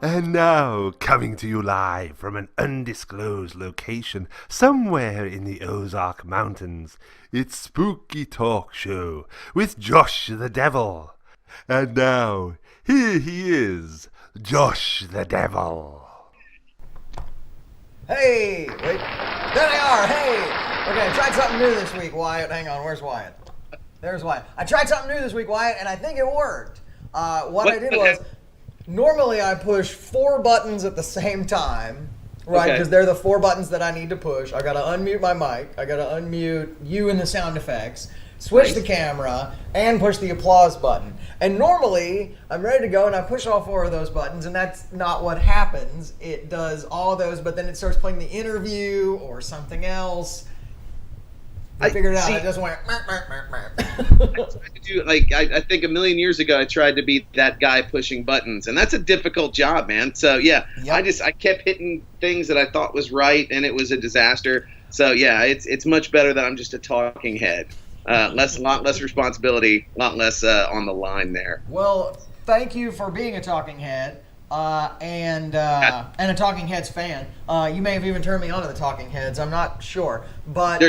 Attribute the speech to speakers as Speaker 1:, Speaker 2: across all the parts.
Speaker 1: And now, coming to you live from an undisclosed location somewhere in the Ozark Mountains, it's Spooky Talk Show with Josh the Devil. And now, here he is, Josh the Devil.
Speaker 2: Hey, wait, there they are, hey! Okay, I tried something new this week, Wyatt. Hang on, where's Wyatt? There's Wyatt. I tried something new this week, Wyatt, and I think it worked. What I did was, normally I push 4 buttons at the same time, right? Because they're the 4 buttons that I need to push. I gotta unmute my mic, I gotta unmute you and the sound effects, switch the camera, and push the applause button. And normally, I'm ready to go and I push all 4 of those buttons, and that's not what happens. It does all those, but then it starts playing the interview or something else. I figured it out. I just went.
Speaker 3: I think a million years ago, I tried to be that guy pushing buttons, and that's a difficult job, man. So yeah, I kept hitting things that I thought was right, and it was a disaster. So yeah, it's much better that I'm just a talking head. A lot less responsibility, a lot less on the line there.
Speaker 2: Well, thank you for being a talking head. And a Talking Heads fan. You may have even turned me on to the Talking Heads. I'm not sure, but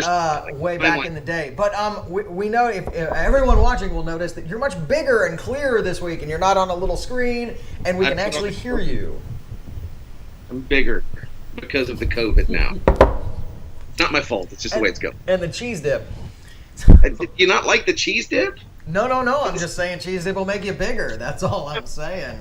Speaker 2: way back in the day. But we know if everyone watching will notice that you're much bigger and clearer this week, and you're not on a little screen, and we can actually hear you.
Speaker 3: I'm bigger because of the COVID now. It's not my fault. It's just the way it's going.
Speaker 2: And the cheese dip.
Speaker 3: Did you not like the cheese dip?
Speaker 2: No. I'm just saying cheese dip will make you bigger. That's all I'm saying.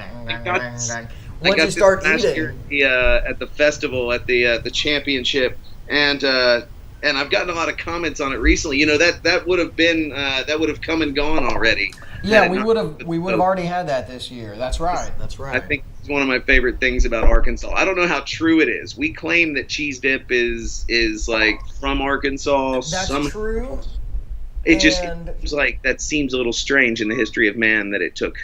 Speaker 2: Once you start eating.
Speaker 3: At the festival, at the championship, and I've gotten a lot of comments on it recently. You know that would have come and gone already.
Speaker 2: Yeah, we would have already had that this year. That's right.
Speaker 3: I think it's one of my favorite things about Arkansas. I don't know how true it is. We claim that cheese dip is like from Arkansas.
Speaker 2: That's true.
Speaker 3: It just seems like that seems a little strange in the history of man that it took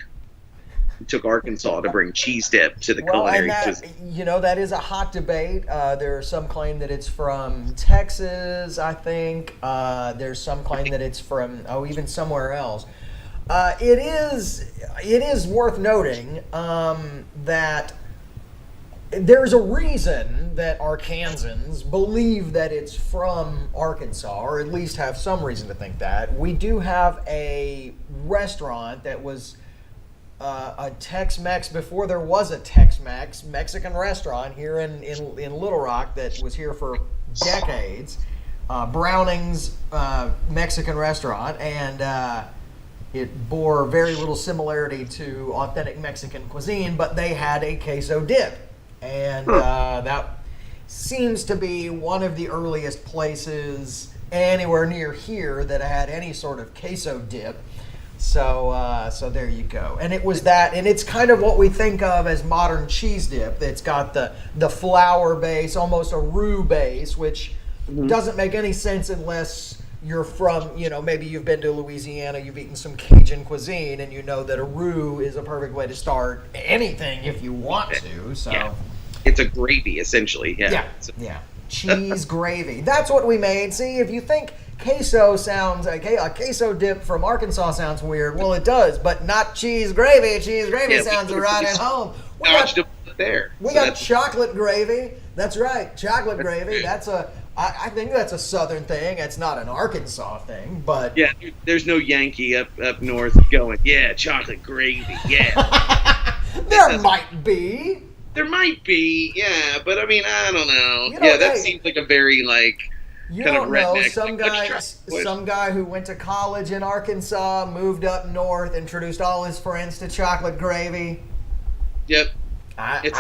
Speaker 3: Arkansas to bring cheese dip to the culinary.
Speaker 2: That is a hot debate. There are some claim that it's from Texas, I think. There's some claim that it's from, even somewhere else. It is worth noting that there's a reason that Arkansans believe that it's from Arkansas, or at least have some reason to think that. We do have a restaurant that was a Tex-Mex before there was a Tex-Mex, Mexican restaurant here in Little Rock that was here for decades. Browning's Mexican restaurant, and it bore very little similarity to authentic Mexican cuisine, but they had a queso dip. And that seems to be one of the earliest places anywhere near here that had any sort of queso dip. So there you go. And it was that, and it's kind of what we think of as modern cheese dip. It's got the flour base, almost a roux base, which doesn't make any sense unless you're from, maybe you've been to Louisiana, you've eaten some Cajun cuisine, and you know that a roux is a perfect way to start anything if you want to. So
Speaker 3: yeah. It's a gravy, essentially. Yeah.
Speaker 2: Yeah. Cheese gravy. That's what we made. See, if you think queso sounds like a queso dip from Arkansas sounds weird, well, it does, but not cheese gravy. Cheese gravy sounds right at home. We got chocolate gravy. That's right, chocolate gravy. I think that's a Southern thing. It's not an Arkansas thing, but
Speaker 3: yeah, there's no Yankee up north going, yeah, chocolate gravy, yeah.
Speaker 2: There might be.
Speaker 3: There might be, yeah, but I mean, I don't know. That seems like a very kind of redneck.
Speaker 2: Some guy who went to college in Arkansas, moved up north, introduced all his friends to chocolate gravy.
Speaker 3: Yep.
Speaker 2: It's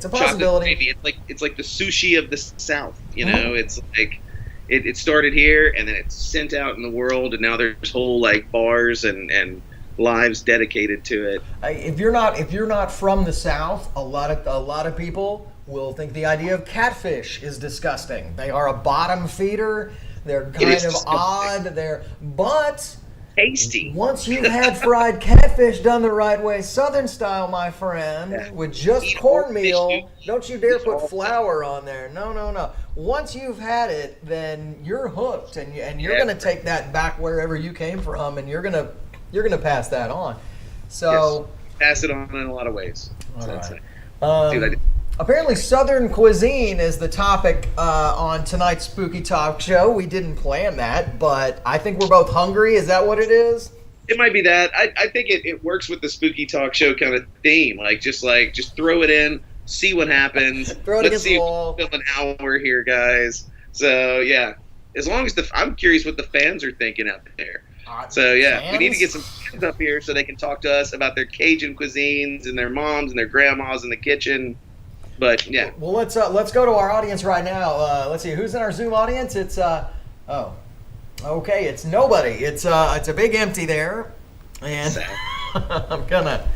Speaker 2: a possibility.
Speaker 3: Gravy. It's like the sushi of the South. It's like it started here and then it's sent out in the world, and now there's whole bars and lives dedicated to it.
Speaker 2: If you're not from the South, a lot of people will think the idea of catfish is disgusting. They are a bottom feeder. They're kind of odd. But
Speaker 3: tasty.
Speaker 2: Once you've had fried catfish done the right way, Southern style, my friend, with just cornmeal, don't you dare put flour on there. No. Once you've had it, then you're hooked, and you're going to take that back wherever you came from, and you're going to pass that on. So
Speaker 3: yes. Pass it on in a lot of ways.
Speaker 2: All right. Apparently, Southern cuisine is the topic on tonight's Spooky Talk show. We didn't plan that, but I think we're both hungry. Is that what it is?
Speaker 3: It might be that. I think it works with the Spooky Talk show kind of theme. Just throw it in, see what happens.
Speaker 2: Throw it against the wall.
Speaker 3: Let's see an hour here, guys. So yeah, as long as I'm curious what the fans are thinking out there. So yeah,
Speaker 2: fans?
Speaker 3: We need to get some fans up here so they can talk to us about their Cajun cuisines and their moms and their grandmas in the kitchen. But yeah.
Speaker 2: Well, let's go to our audience right now. Let's see who's in our Zoom audience. It's it's nobody. It's a big empty there, and I'm gonna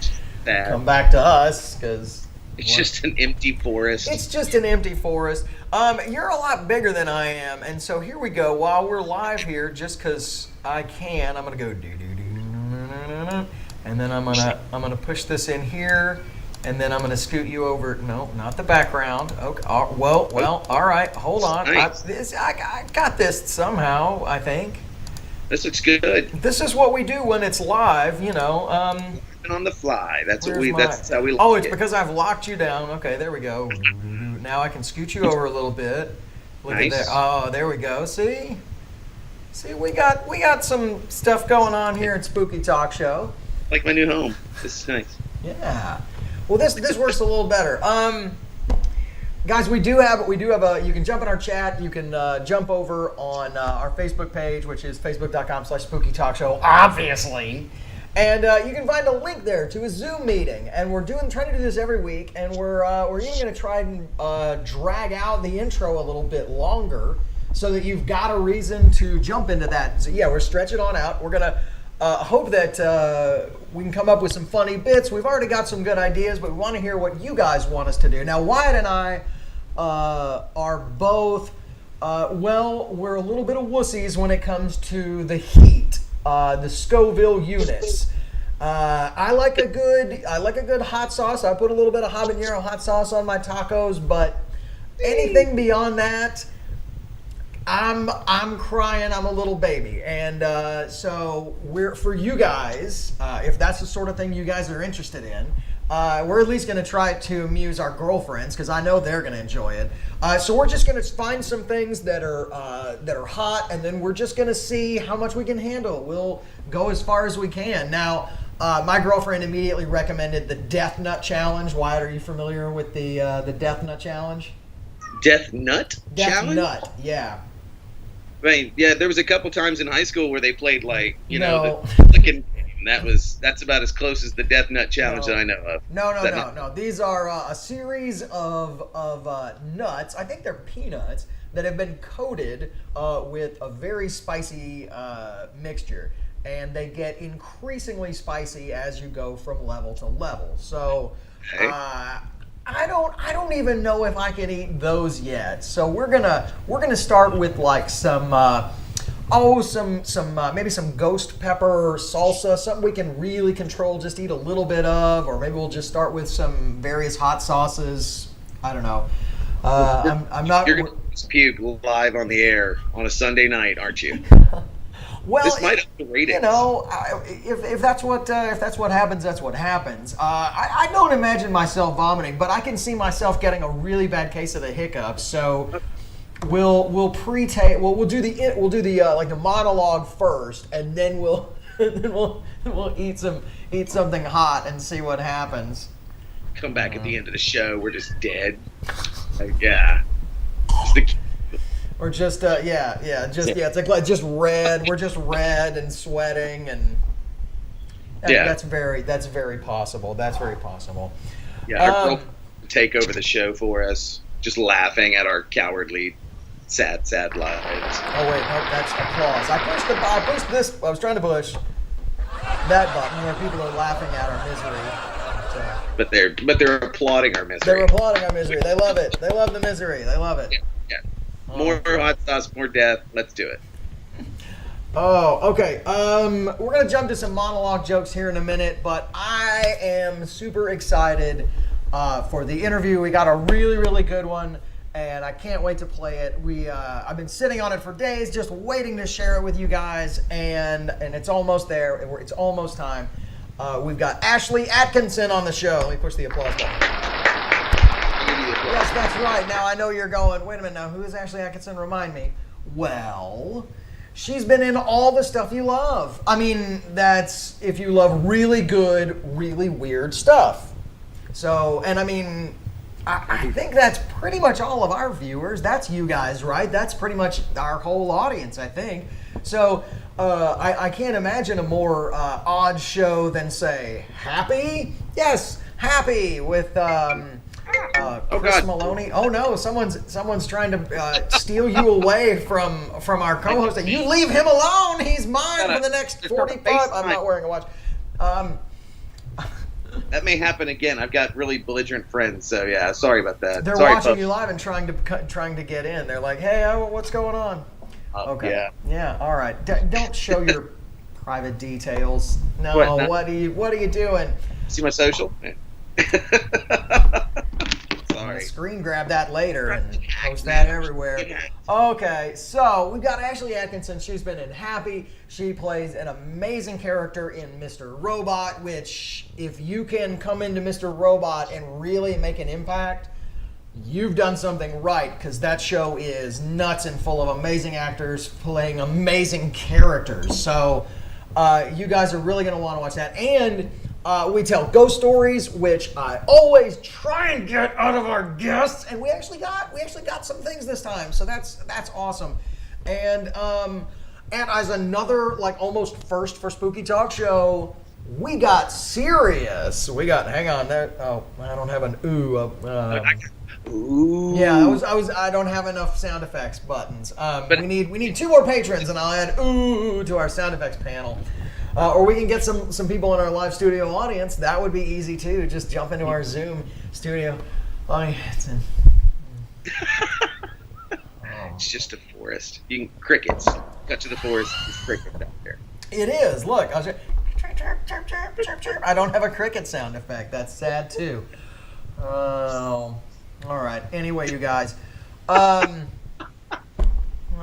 Speaker 2: come back to us because
Speaker 3: it's just an empty forest.
Speaker 2: It's just an empty forest. You're a lot bigger than I am, and so here we go. While we're live here, just because I can, I'm gonna go and then I'm gonna push this in here. And then I'm going to scoot you over. No, not the background. Okay. Well. All right. Hold on.
Speaker 3: Nice.
Speaker 2: I got this somehow, I think.
Speaker 3: This looks good.
Speaker 2: This is what we do when it's live,
Speaker 3: On the fly. That's how we.
Speaker 2: Oh, it's because I've locked you down. Okay, there we go. Now I can scoot you over a little bit. Look at that. Oh, there we go. See, we got some stuff going on here at Spooky Talk Show.
Speaker 3: Like my new home. This is nice.
Speaker 2: Yeah. Well, this works a little better. Guys, we do have you can jump in our chat. You can jump over on our Facebook page, which is facebook.com/Spooky Talk Show, obviously. And you can find a link there to a Zoom meeting. And we're trying to do this every week, and we're even going to try and drag out the intro a little bit longer so that you've got a reason to jump into that. So yeah, we're stretching on out. We're going to hope that we can come up with some funny bits. We've already got some good ideas, but we want to hear what you guys want us to do. Now, Wyatt and I are both, we're a little bit of wussies when it comes to the heat, the Scoville units. I like a good hot sauce. I put a little bit of habanero hot sauce on my tacos, but anything beyond that, I'm crying. I'm a little baby, and so we're for you guys. If that's the sort of thing you guys are interested in, we're at least going to try to amuse our girlfriends because I know they're going to enjoy it. So we're just going to find some things that are hot, and then we're just going to see how much we can handle. We'll go as far as we can. Now, my girlfriend immediately recommended the Death Nut Challenge. Wyatt, are you familiar with the Death Nut Challenge?
Speaker 3: Death Nut Challenge?
Speaker 2: Death Nut, yeah.
Speaker 3: I mean, yeah, there was a couple times in high school where they played the that's about as close as the Death Nut Challenge that I know of.
Speaker 2: No. These are a series of nuts. I think they're peanuts that have been coated with a very spicy mixture, and they get increasingly spicy as you go from level to level. So.
Speaker 3: Okay.
Speaker 2: I don't even know if I can eat those yet. So we're gonna start with like some maybe some ghost pepper salsa, something we can really control, just eat a little bit of, or maybe we'll just start with some various hot sauces. I don't know. I'm not.
Speaker 3: You're gonna puke live on the air on a Sunday night, aren't you?
Speaker 2: Well,
Speaker 3: this might up the ratings.
Speaker 2: You know, if that's what happens, that's what happens. I don't imagine myself vomiting, but I can see myself getting a really bad case of the hiccups. So we'll do the monologue first, and then we'll eat something hot and see what happens.
Speaker 3: Come back at the end of the show, we're just dead. Yeah.
Speaker 2: Or just it's like just red. We're just red and sweating, and that's very possible. That's very possible.
Speaker 3: Yeah, our girl take over the show for us, just laughing at our cowardly, sad lives.
Speaker 2: Oh wait, no, that's applause. I pushed this. I was trying to push that button where people are laughing at our misery. So.
Speaker 3: But they're applauding our misery.
Speaker 2: They're applauding our misery. They love it. They love the misery. They love it.
Speaker 3: Yeah. More hot sauce, more death. Let's do it.
Speaker 2: Oh, okay. We're going to jump to some monologue jokes here in a minute, but I am super excited for the interview. We got a really, really good one, and I can't wait to play it. I've been sitting on it for days, just waiting to share it with you guys, and it's almost there. It's almost time. We've got Ashlie Atkinson on the show. Let me push the applause button. Yes, that's right. Now I know you're going, wait a minute now, who is Ashlie Atkinson? Remind me. Well, she's been in all the stuff you love. I mean, that's if you love really good, really weird stuff. So, and I mean, I think that's pretty much all of our viewers. That's you guys, right? That's pretty much our whole audience, I think. So, I can't imagine a more odd show than, say, Happy? Yes, Happy with... Chris Maloney. Oh no, someone's trying to steal you away from our co-host. You leave him alone. He's mine for the next 45. I'm not wearing a watch.
Speaker 3: That may happen again. I've got really belligerent friends, so yeah. Sorry about that.
Speaker 2: They're watching you live and trying to get in. They're like, hey, what's going on? Okay. Yeah. All right. Don't show your private details. No. What are you doing?
Speaker 3: See my social?
Speaker 2: I'm gonna screen grab that later and post that everywhere. Okay, so we've got Ashlie Atkinson. She's been in Happy. She plays an amazing character in Mr. Robot, which if you can come into Mr. Robot and really make an impact, you've done something right, because that show is nuts and full of amazing actors playing amazing characters. So you guys are really going to want to watch that. And we tell ghost stories, which I always try and get out of our guests, and we actually got some things this time, so that's awesome. And as another almost first for Spooky Talk Show, we got serious. Hang on there. Oh, I don't have an ooh.
Speaker 3: Ooh.
Speaker 2: Yeah, I don't have enough sound effects buttons. We need 2 more patrons, and I'll add ooh to our sound effects panel. Or we can get some people in our live studio audience. That would be easy too. Just jump into our Zoom studio.
Speaker 3: It's just a forest. You can crickets. Cut to the forest. There's crickets out there.
Speaker 2: It is. Look, I don't have a cricket sound effect. That's sad too. Oh, all right. Anyway, you guys.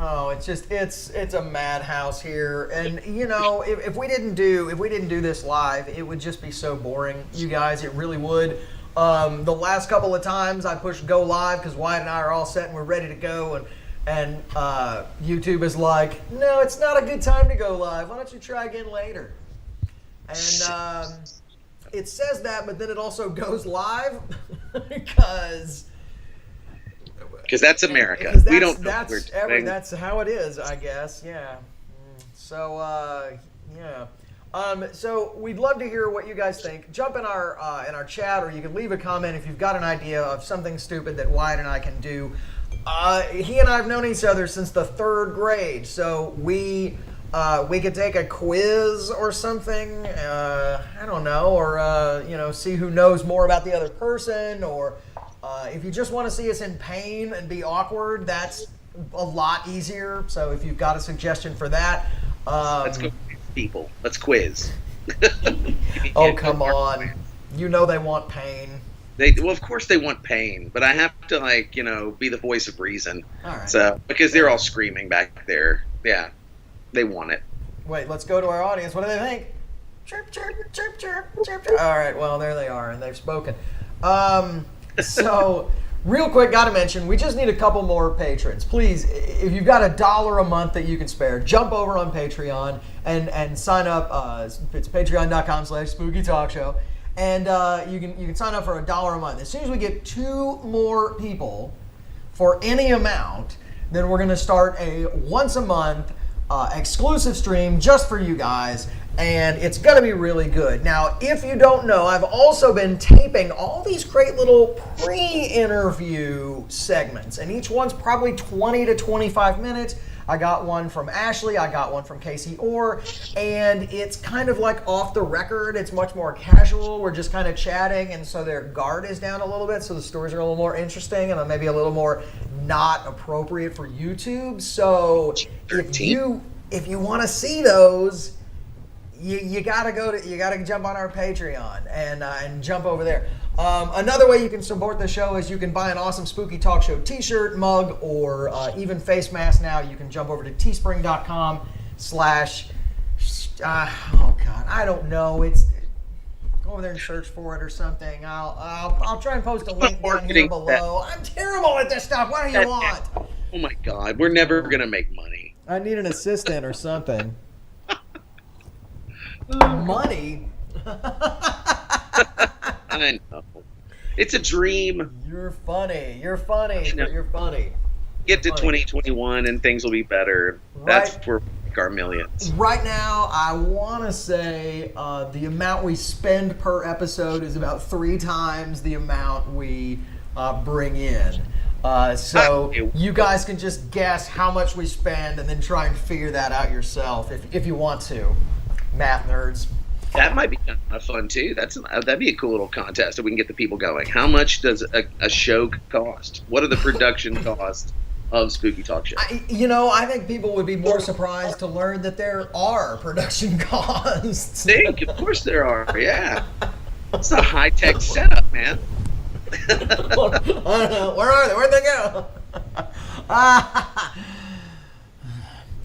Speaker 2: Oh, it's a madhouse here, and you know, if we didn't do this live, it would just be so boring, you guys. It really would. The last couple of times I pushed go live because Wyatt and I are all set and we're ready to go, and YouTube is like, no, it's not a good time to go live. Why don't you try again later? And it says that, but then it also goes live because
Speaker 3: that's America. We don't know
Speaker 2: that's how it is, I guess. Yeah. So yeah. So we'd love to hear what you guys think. Jump in our chat, or you can leave a comment if you've got an idea of something stupid that Wyatt and I can do. He and I have known each other since the 3rd grade, so we could take a quiz or something. I don't know, or see who knows more about the other person, or if you just want to see us in pain and be awkward, that's a lot easier. So if you've got a suggestion for that,
Speaker 3: let's go, people. Let's quiz.
Speaker 2: Oh, come on! You know they want pain.
Speaker 3: Well, of course they want pain, but I have to be the voice of reason. All right. So because they're all screaming back there, yeah, they want it.
Speaker 2: Wait, let's go to our audience. What do they think? Chirp, chirp, chirp, chirp, chirp, chirp. All right, well there they are, and they've spoken. So real quick, got to mention, we just need a couple more patrons. Please, if you've got $1 a month that you can spare, jump over on Patreon and sign up. It's patreon.com/spookytalkshow. And you can sign up for $1 a month. As soon as we get 2 more people for any amount, then we're going to start a once a month exclusive stream just for you guys. And it's going to be really good. Now, if you don't know, I've also been taping all these great little pre-interview segments. And each one's probably 20 to 25 minutes. I got one from Ashlie, I got one from Casey Orr, and it's kind of like off the record. It's much more casual. We're just kind of chatting, and so their guard is down a little bit, so the stories are a little more interesting and maybe a little more not appropriate for YouTube. So if you want to see those, you gotta jump on our Patreon and jump over there. Another way you can support the show is you can buy an awesome Spooky Talk Show t-shirt, mug, or even face mask now. You can jump over to teespring.com/ oh god, I don't know. It's go over there and search for it or something. I'll try and post a link down here below. I'm terrible at this stuff. What do you want?
Speaker 3: Oh my god, we're never gonna make money.
Speaker 2: I need an assistant or something. Money?
Speaker 3: I know. It's a dream.
Speaker 2: You're funny. You're funny. You're funny.
Speaker 3: Get to 2021 and things will be better. That's where we make our millions.
Speaker 2: Right now, I want to say the amount we spend per episode is about 3 times the amount we bring in. So you guys can just guess how much we spend and then try and figure that out yourself if you want to. Math nerds.
Speaker 3: That might be kind of fun too. That'd be a cool little contest if we can get the people going. How much does a show cost? What are the production costs of Spooky Talk Show?
Speaker 2: I think people would be more surprised to learn that there are production costs.
Speaker 3: Of course there are. Yeah, it's a high-tech setup, man.
Speaker 2: I don't know. Where are they? Where'd they go?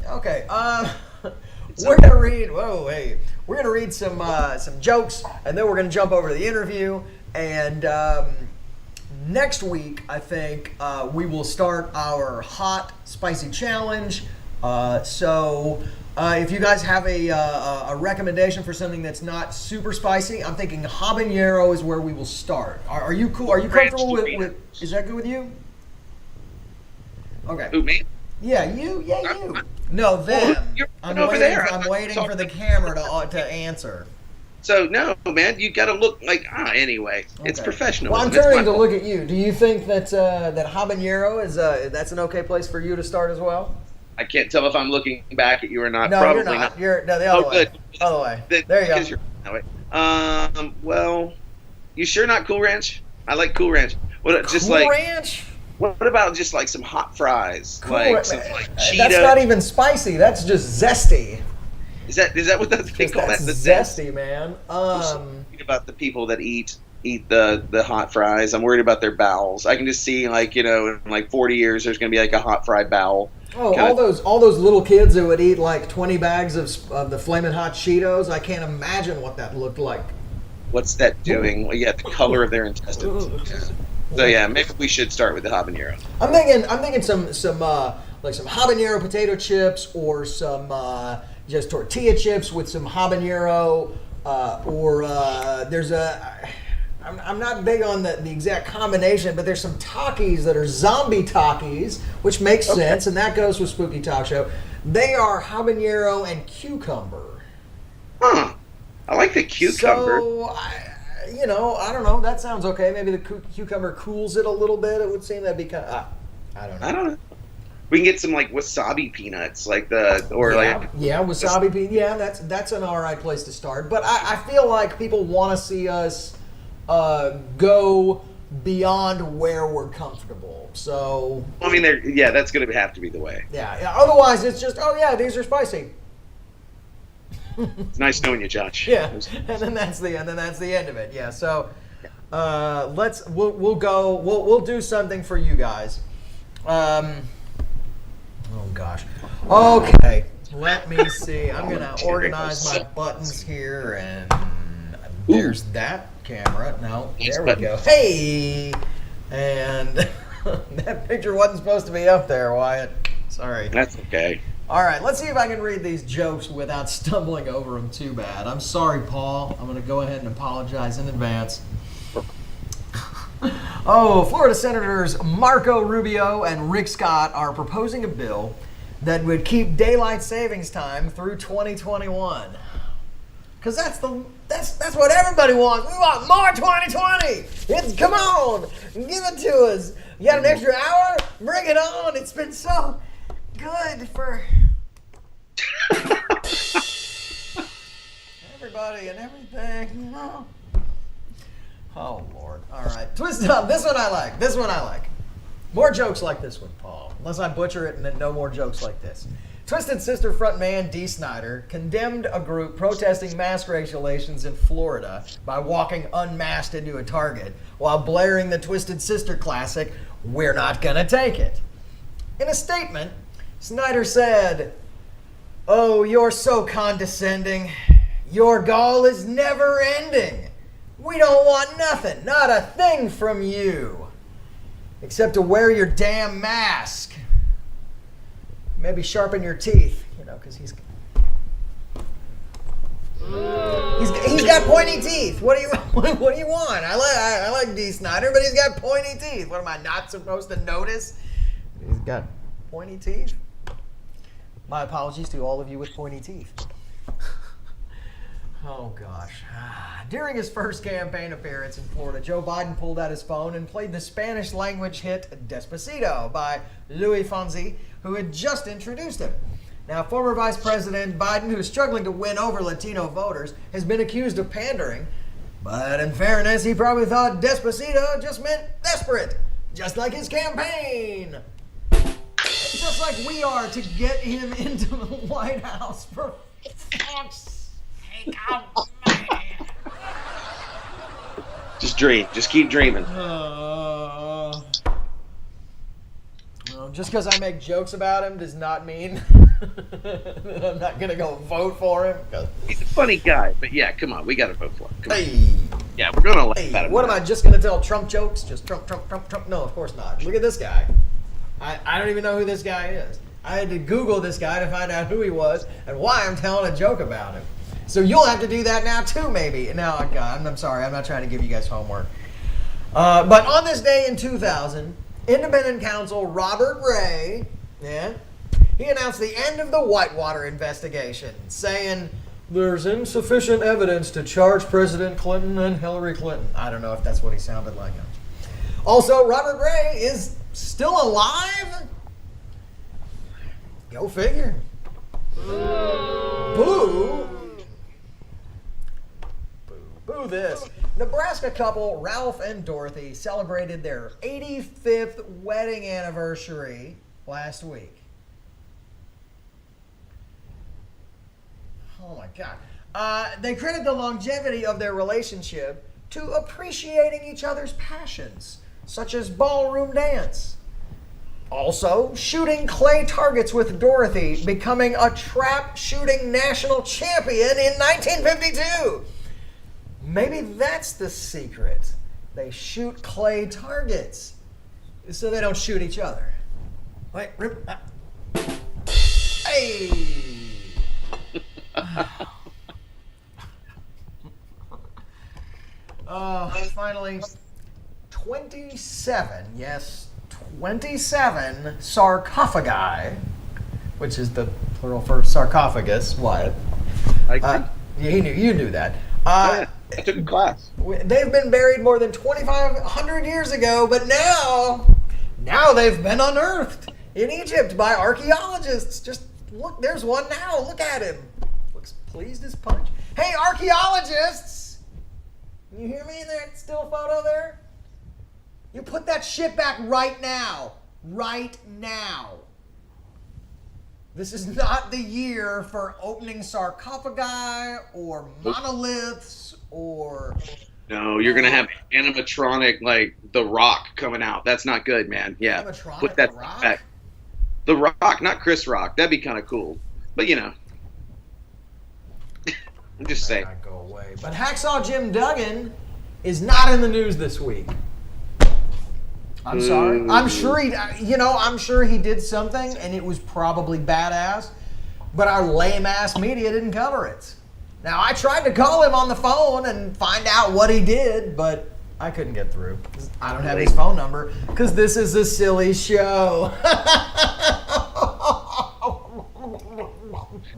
Speaker 2: Okay. We're gonna read. Whoa, hey. We're gonna read some jokes, and then we're gonna jump over to the interview. And next week, I think we will start our hot spicy challenge. So if you guys have a recommendation for something that's not super spicy, I'm thinking habanero is where we will start. Are you cool? Are you comfortable with? Is that good with you? Okay.
Speaker 3: Who, me?
Speaker 2: Yeah, you. Yeah, you. No, them. I'm waiting for the camera to answer.
Speaker 3: So no, man, you got to look like anyway. Okay. It's professional.
Speaker 2: Well, I'm turning to look at you. Do you think that that habanero is that's an okay place for you to start as well?
Speaker 3: I can't tell if I'm looking back at you or not.
Speaker 2: No,
Speaker 3: probably
Speaker 2: you're not. You're the other way.
Speaker 3: Good.
Speaker 2: Other way. There you go.
Speaker 3: You're that way. Well, you sure not Cool Ranch? I like Cool Ranch. What? Just
Speaker 2: Cool
Speaker 3: like
Speaker 2: Ranch?
Speaker 3: What about just like some hot fries?
Speaker 2: Cool
Speaker 3: Some Cheetos?
Speaker 2: That's not even spicy. That's just zesty.
Speaker 3: Is that what they call that? The
Speaker 2: zesty, man.
Speaker 3: I'm worried about the people that eat the hot fries. I'm worried about their bowels. I can just see in 40 years there's going to be like a hot fry bowel.
Speaker 2: Oh, all those little kids that would eat like 20 bags of the Flamin' Hot Cheetos. I can't imagine what that looked like.
Speaker 3: What's that doing? Well, yeah, the color of their intestines. Yeah. So yeah, maybe we should start with the habanero.
Speaker 2: I'm thinking some like some habanero potato chips or some just tortilla chips with some habanero or there's a. I'm not big on the exact combination, but there's some Takis that are zombie Takis, which makes sense, and that goes with Spooky Talk Show. They are habanero and cucumber.
Speaker 3: Huh. I like the cucumber.
Speaker 2: So, I don't know. That sounds okay. Maybe the cucumber cools it a little bit. It would seem that'd be kind of, I don't know.
Speaker 3: We can get some like wasabi peanuts,
Speaker 2: wasabi peanuts. Yeah, that's an all right place to start. But I feel like people want to see us go beyond where we're comfortable. So
Speaker 3: I mean, that's going to have to be the way.
Speaker 2: Yeah. Otherwise, it's just these are spicy.
Speaker 3: It's nice knowing you, Josh.
Speaker 2: Yeah, and then that's the end of it. Yeah. So we'll do something for you guys. Oh gosh. Okay. Let me see. I'm gonna organize my buttons here, and there's that camera. No, there we go. Hey, and that picture wasn't supposed to be up there, Wyatt. Sorry.
Speaker 3: That's okay.
Speaker 2: All right, let's see if I can read these jokes without stumbling over them too bad. I'm sorry, Paul. I'm going to go ahead and apologize in advance. Florida Senators Marco Rubio and Rick Scott are proposing a bill that would keep daylight savings time through 2021. Because that's what everybody wants. We want more 2020. Come on, give it to us. You got an extra hour? Bring it on. It's been so good for everybody and everything. Oh Lord. All right. Twist up. This one I like. More jokes like this one, Paul. Unless I butcher it and then no more jokes like this. Twisted Sister frontman Dee Snider condemned a group protesting mask regulations in Florida by walking unmasked into a Target while blaring the Twisted Sister classic, "We're Not Gonna Take It." In a statement, Snyder said, "Oh, you're so condescending. Your gall is never ending. We don't want nothing, not a thing from you, except to wear your damn mask. Maybe sharpen your teeth, because he's got pointy teeth. What do you want? I like Dee Snider, but he's got pointy teeth. What am I not supposed to notice? He's got pointy teeth. My apologies to all of you with pointy teeth. Oh gosh. During his first campaign appearance in Florida, Joe Biden pulled out his phone and played the Spanish language hit Despacito by Luis Fonsi, who had just introduced him. Now, former Vice President Biden, who is struggling to win over Latino voters, has been accused of pandering. But in fairness, he probably thought Despacito just meant desperate, just like his campaign. Just like we are to get him into the White House, for fuck's sake. Oh, man.
Speaker 3: Just dream. Just keep dreaming.
Speaker 2: Just because I make jokes about him does not mean that I'm not going to go vote for him.
Speaker 3: He's a funny guy, but yeah, come on. We got to vote for him.
Speaker 2: Hey.
Speaker 3: Yeah, we're going to laugh at him.
Speaker 2: What am I just going to tell Trump jokes? Just Trump? No, of course not. Look at this guy. I don't even know who this guy is. I had to Google this guy to find out who he was and why I'm telling a joke about him. So you'll have to do that now too, maybe. Now, God, I'm sorry. I'm not trying to give you guys homework. But on this day in 2000, independent counsel Robert Ray, he announced the end of the Whitewater investigation, saying there's insufficient evidence to charge President Clinton and Hillary Clinton. I don't know if that's what he sounded like. Also, Robert Ray is still alive? Go figure. Boo. Boo this. Nebraska couple Ralph and Dorothy celebrated their 85th wedding anniversary last week. Oh my God. They credit the longevity of their relationship to appreciating each other's passions, such as ballroom dance. Also, shooting clay targets with Dorothy, becoming a trap shooting national champion in 1952. Maybe that's the secret. They shoot clay targets so they don't shoot each other. Wait, hey! Finally, 27, yes, 27 sarcophagi, which is the plural for sarcophagus. Wyatt. You knew that.
Speaker 3: I took a class.
Speaker 2: They've been buried more than 2,500 years ago, but now they've been unearthed in Egypt by archaeologists. Just look, there's one now. Look at him. Looks pleased as punch. Hey, archaeologists! You hear me in that still photo there? You put that shit back right now. Right now. This is not the year for opening sarcophagi or monoliths or...
Speaker 3: No, you're going to have animatronic, like, The Rock coming out. That's not good, man. Yeah.
Speaker 2: Animatronic
Speaker 3: Put that
Speaker 2: The Rock?
Speaker 3: back. The Rock, not Chris Rock. That'd be kind of cool. But, you know. I'm just saying.
Speaker 2: Not go away. But Hacksaw Jim Duggan is not in the news this week. I'm sorry. I'm sure he did something and it was probably badass, but our lame ass media didn't cover it. Now I tried to call him on the phone and find out what he did, but I couldn't get through. I don't have his phone number because this is a silly show.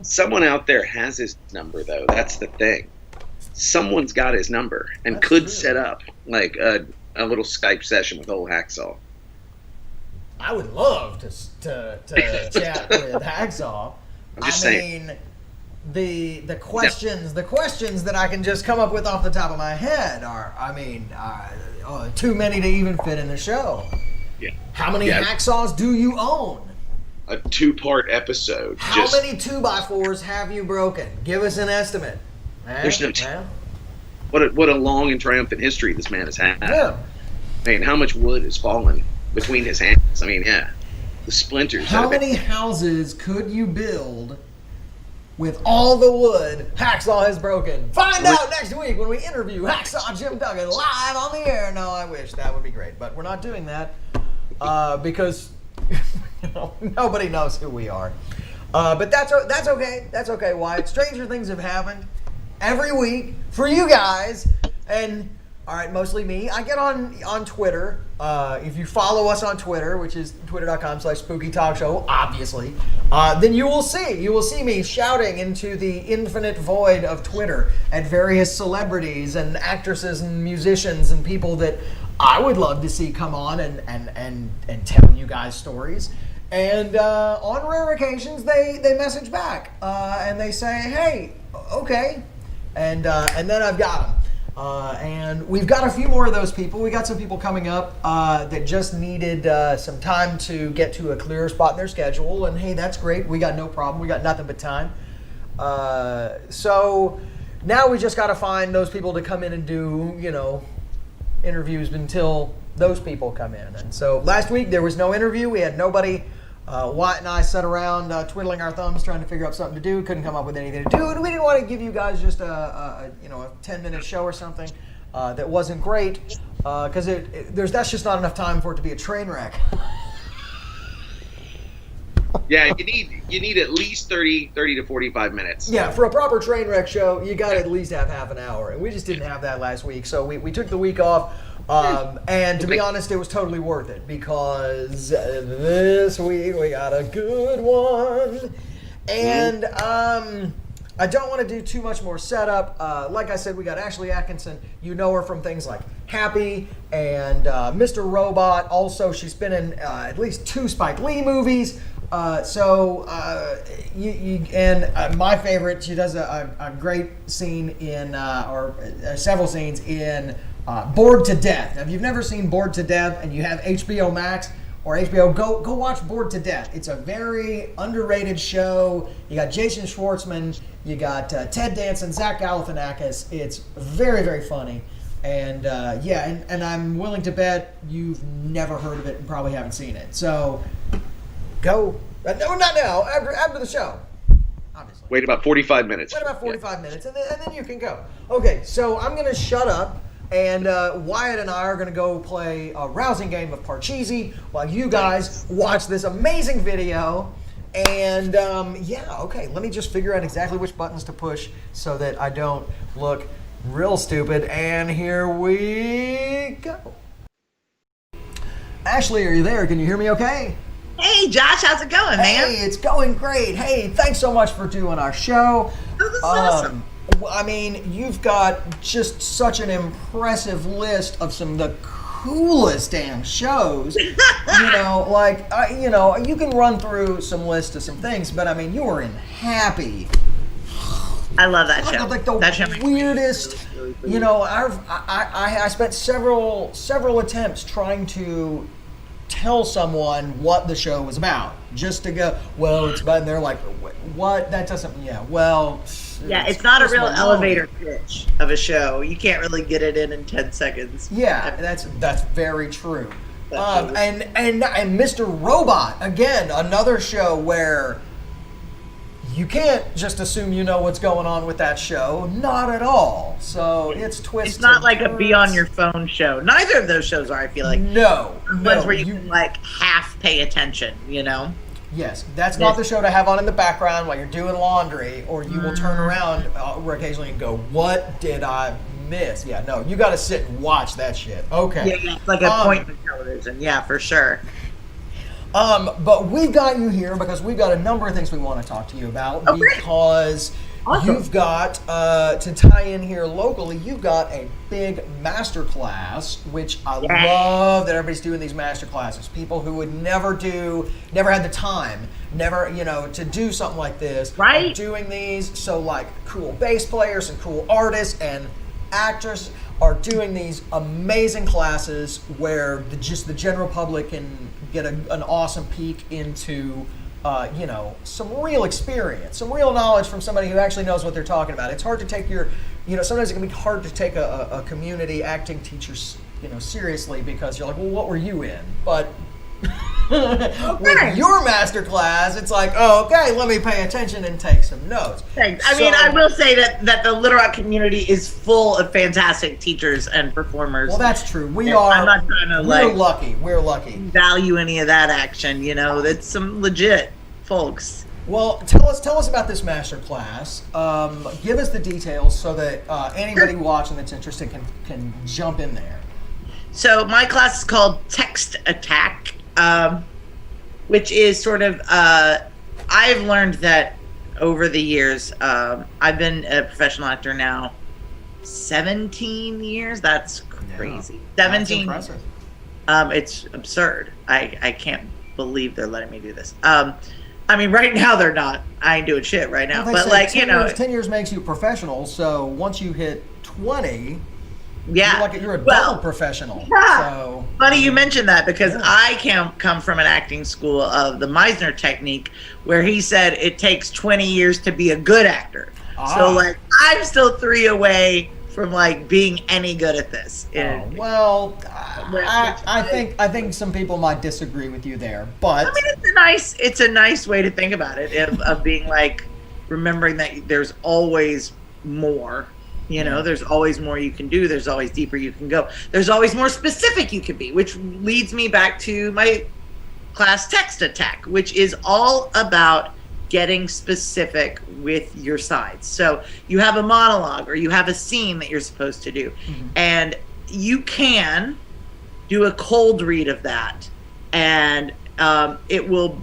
Speaker 3: Someone out there has his number, though. That's the thing. Someone's got his number and
Speaker 2: That's
Speaker 3: could
Speaker 2: true.
Speaker 3: set up like a little Skype session with old Hacksaw.
Speaker 2: I would love to chat with Hacksaw.
Speaker 3: I'm just saying.
Speaker 2: The questions that I can just come up with off the top of my head are too many to even fit in the show.
Speaker 3: Yeah.
Speaker 2: How many Hacksaws do you own?
Speaker 3: A 2-part episode.
Speaker 2: How many 2x4s have you broken? Give us an estimate.
Speaker 3: There's no what a long and triumphant history this man has had.
Speaker 2: Yeah.
Speaker 3: I mean, how much wood has fallen between his hands? I mean, yeah. The splinters.
Speaker 2: How many houses could you build with all the wood Hacksaw has broken? Find out next week when we interview Hacksaw Jim Duggan live on the air. No, I wish that would be great, but we're not doing that because nobody knows who we are. But that's okay. That's okay. Wyatt. Stranger things have happened every week for you guys, and all right, mostly me. I get on Twitter. If you follow us on Twitter, which is twitter.com/spookytalkshow, obviously, then you will see me shouting into the infinite void of Twitter at various celebrities and actresses and musicians and people that I would love to see come on and tell you guys stories. And on rare occasions, they message back and they say, "Hey, okay," and then I've got them. And we've got a few more of those people. We got some people coming up that just needed some time to get to a clearer spot in their schedule. And hey, that's great. We got no problem. We got nothing but time. So now we just got to find those people to come in and do, interviews until those people come in. And so last week there was no interview. We had nobody. Wyatt and I sat around twiddling our thumbs trying to figure out something to do. Couldn't come up with anything to do. And we didn't want to give you guys just a 10-minute show or something that wasn't great because that's just not enough time for it to be a train wreck.
Speaker 3: Yeah, you need at least 30 to 45 minutes.
Speaker 2: Yeah, for a proper train wreck show, you got to at least have half an hour. And we just didn't have that last week. So we took the week off. And to be honest, it was totally worth it because this week we got a good one. And I don't want to do too much more setup. Like I said, we got Ashlie Atkinson. You know her from things like Happy and Mr. Robot. Also, she's been in at least 2 Spike Lee movies. My favorite, she does a great scene in, several scenes in Bored to Death. Now, if you've never seen Bored to Death and you have HBO Max or HBO, go watch Bored to Death. It's a very underrated show. You got Jason Schwartzman, you got Ted Danson, Zach Galifianakis. It's very, very funny. And and I'm willing to bet you've never heard of it and probably haven't seen it. So go. No, not now. After the show. Obviously.
Speaker 3: Wait about 45 minutes.
Speaker 2: Wait about 45 minutes, and then you can go. Okay, so I'm going to shut up, and Wyatt and I are going to go play a rousing game of Parcheesi while you guys watch this amazing video. And, yeah, okay, let me just figure out exactly which buttons to push so that I don't look real stupid. And here we go. Ashlie, are you there? Can you hear me okay?
Speaker 4: Hey, Josh, how's it going, man?
Speaker 2: Hey, it's going great. Hey, thanks so much for doing our show.
Speaker 4: Oh, this is awesome.
Speaker 2: I mean, you've got just such an impressive list of some of the coolest damn shows. You know, you can run through some lists of some things, but I mean, you were in Happy.
Speaker 4: I love that show.
Speaker 2: Like the
Speaker 4: that show
Speaker 2: weirdest. You know, I spent several attempts trying to tell someone what the show was about, just to go, well, it's about, and they're like, what? That doesn't,
Speaker 4: it's not a real elevator pitch of a show. You can't really get it in 10 seconds.
Speaker 2: Yeah, that's very true. And Mr. Robot, again, another show where you can't just assume you know what's going on with that show. Not at all. So it's twisted.
Speaker 4: It's not like a be on your phone show. Neither of those shows are, I feel like.
Speaker 2: No.
Speaker 4: Ones where you can like half pay attention, you know?
Speaker 2: Yes, that's not the show to have on in the background while you're doing laundry, or you will turn around occasionally and go, what did I miss? Yeah, no, you got to sit and watch that shit. Okay.
Speaker 4: Yeah, it's like appointment television. Yeah, for sure.
Speaker 2: But we got you here because we've got a number of things we want to talk to you about. Because you've got, to tie in here locally, you've got a big master class, which I love that everybody's doing these master classes. People who would never had the time, to do something like this.
Speaker 4: Right.
Speaker 2: Are doing these. So like cool bass players and cool artists and actors are doing these amazing classes where the general public can get an awesome peek into some real experience, some real knowledge from somebody who actually knows what they're talking about. It's hard to take sometimes it can be hard to take a community acting teacher seriously, because you're like, well, what were you in? But with your master class, it's like, oh, okay, let me pay attention and take some notes.
Speaker 4: Thanks. I mean, I will say that the Little Rock community is full of fantastic teachers and performers.
Speaker 2: Well, that's true. I'm not trying to We're lucky.
Speaker 4: Value any of that action. That's some legit folks.
Speaker 2: Well, tell us about this master class. Give us the details so that anybody watching that's interested can jump in there.
Speaker 4: So my class is called Text Attack. Which is sort of, I've learned that over the years, I've been a professional actor now 17 years. That's crazy.
Speaker 2: Yeah,
Speaker 4: 17.
Speaker 2: That's impressive.
Speaker 4: It's absurd. I can't believe they're letting me do this. I mean, right now they're not. I ain't doing shit right now.
Speaker 2: Well,
Speaker 4: but
Speaker 2: 10 years makes you professional. So once you hit 20,
Speaker 4: yeah,
Speaker 2: you're a double professional.
Speaker 4: Yeah.
Speaker 2: So
Speaker 4: funny you mentioned that, because I come from an acting school of the Meisner technique, where he said it takes 20 years to be a good actor. So like, I'm still 3 away from like being any good at this.
Speaker 2: I think some people might disagree with you there, but
Speaker 4: I mean, it's a nice way to think about it, of being like, remembering that there's always more. There's always more you can do. There's always deeper you can go. There's always more specific you can be, which leads me back to my class Text Attack, which is all about getting specific with your sides. So you have a monologue or you have a scene that you're supposed to do, and you can do a cold read of that, and it will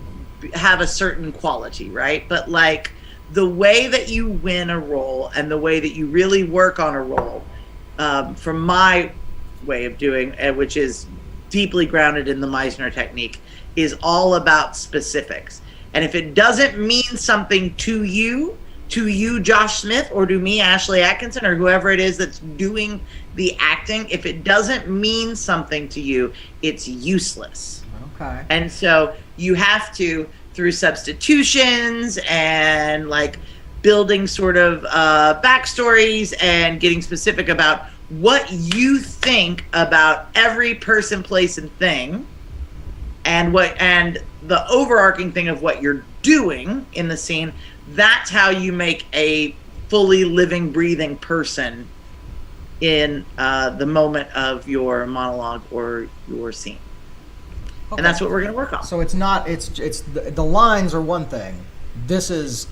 Speaker 4: have a certain quality, right? But like, the way that you win a role and the way that you really work on a role, from my way of doing, which is deeply grounded in the Meisner technique, is all about specifics. And if it doesn't mean something to you, Josh Smith, or to me, Ashlie Atkinson, or whoever it is that's doing the acting, if it doesn't mean something to you, it's useless.
Speaker 2: Okay.
Speaker 4: And so you have to, through substitutions and like building sort of backstories and getting specific about what you think about every person, place, and thing, and the overarching thing of what you're doing in the scene, that's how you make a fully living, breathing person in the moment of your monologue or your scene. Okay. And that's what we're going to work on.
Speaker 2: So it's the lines are one thing. This is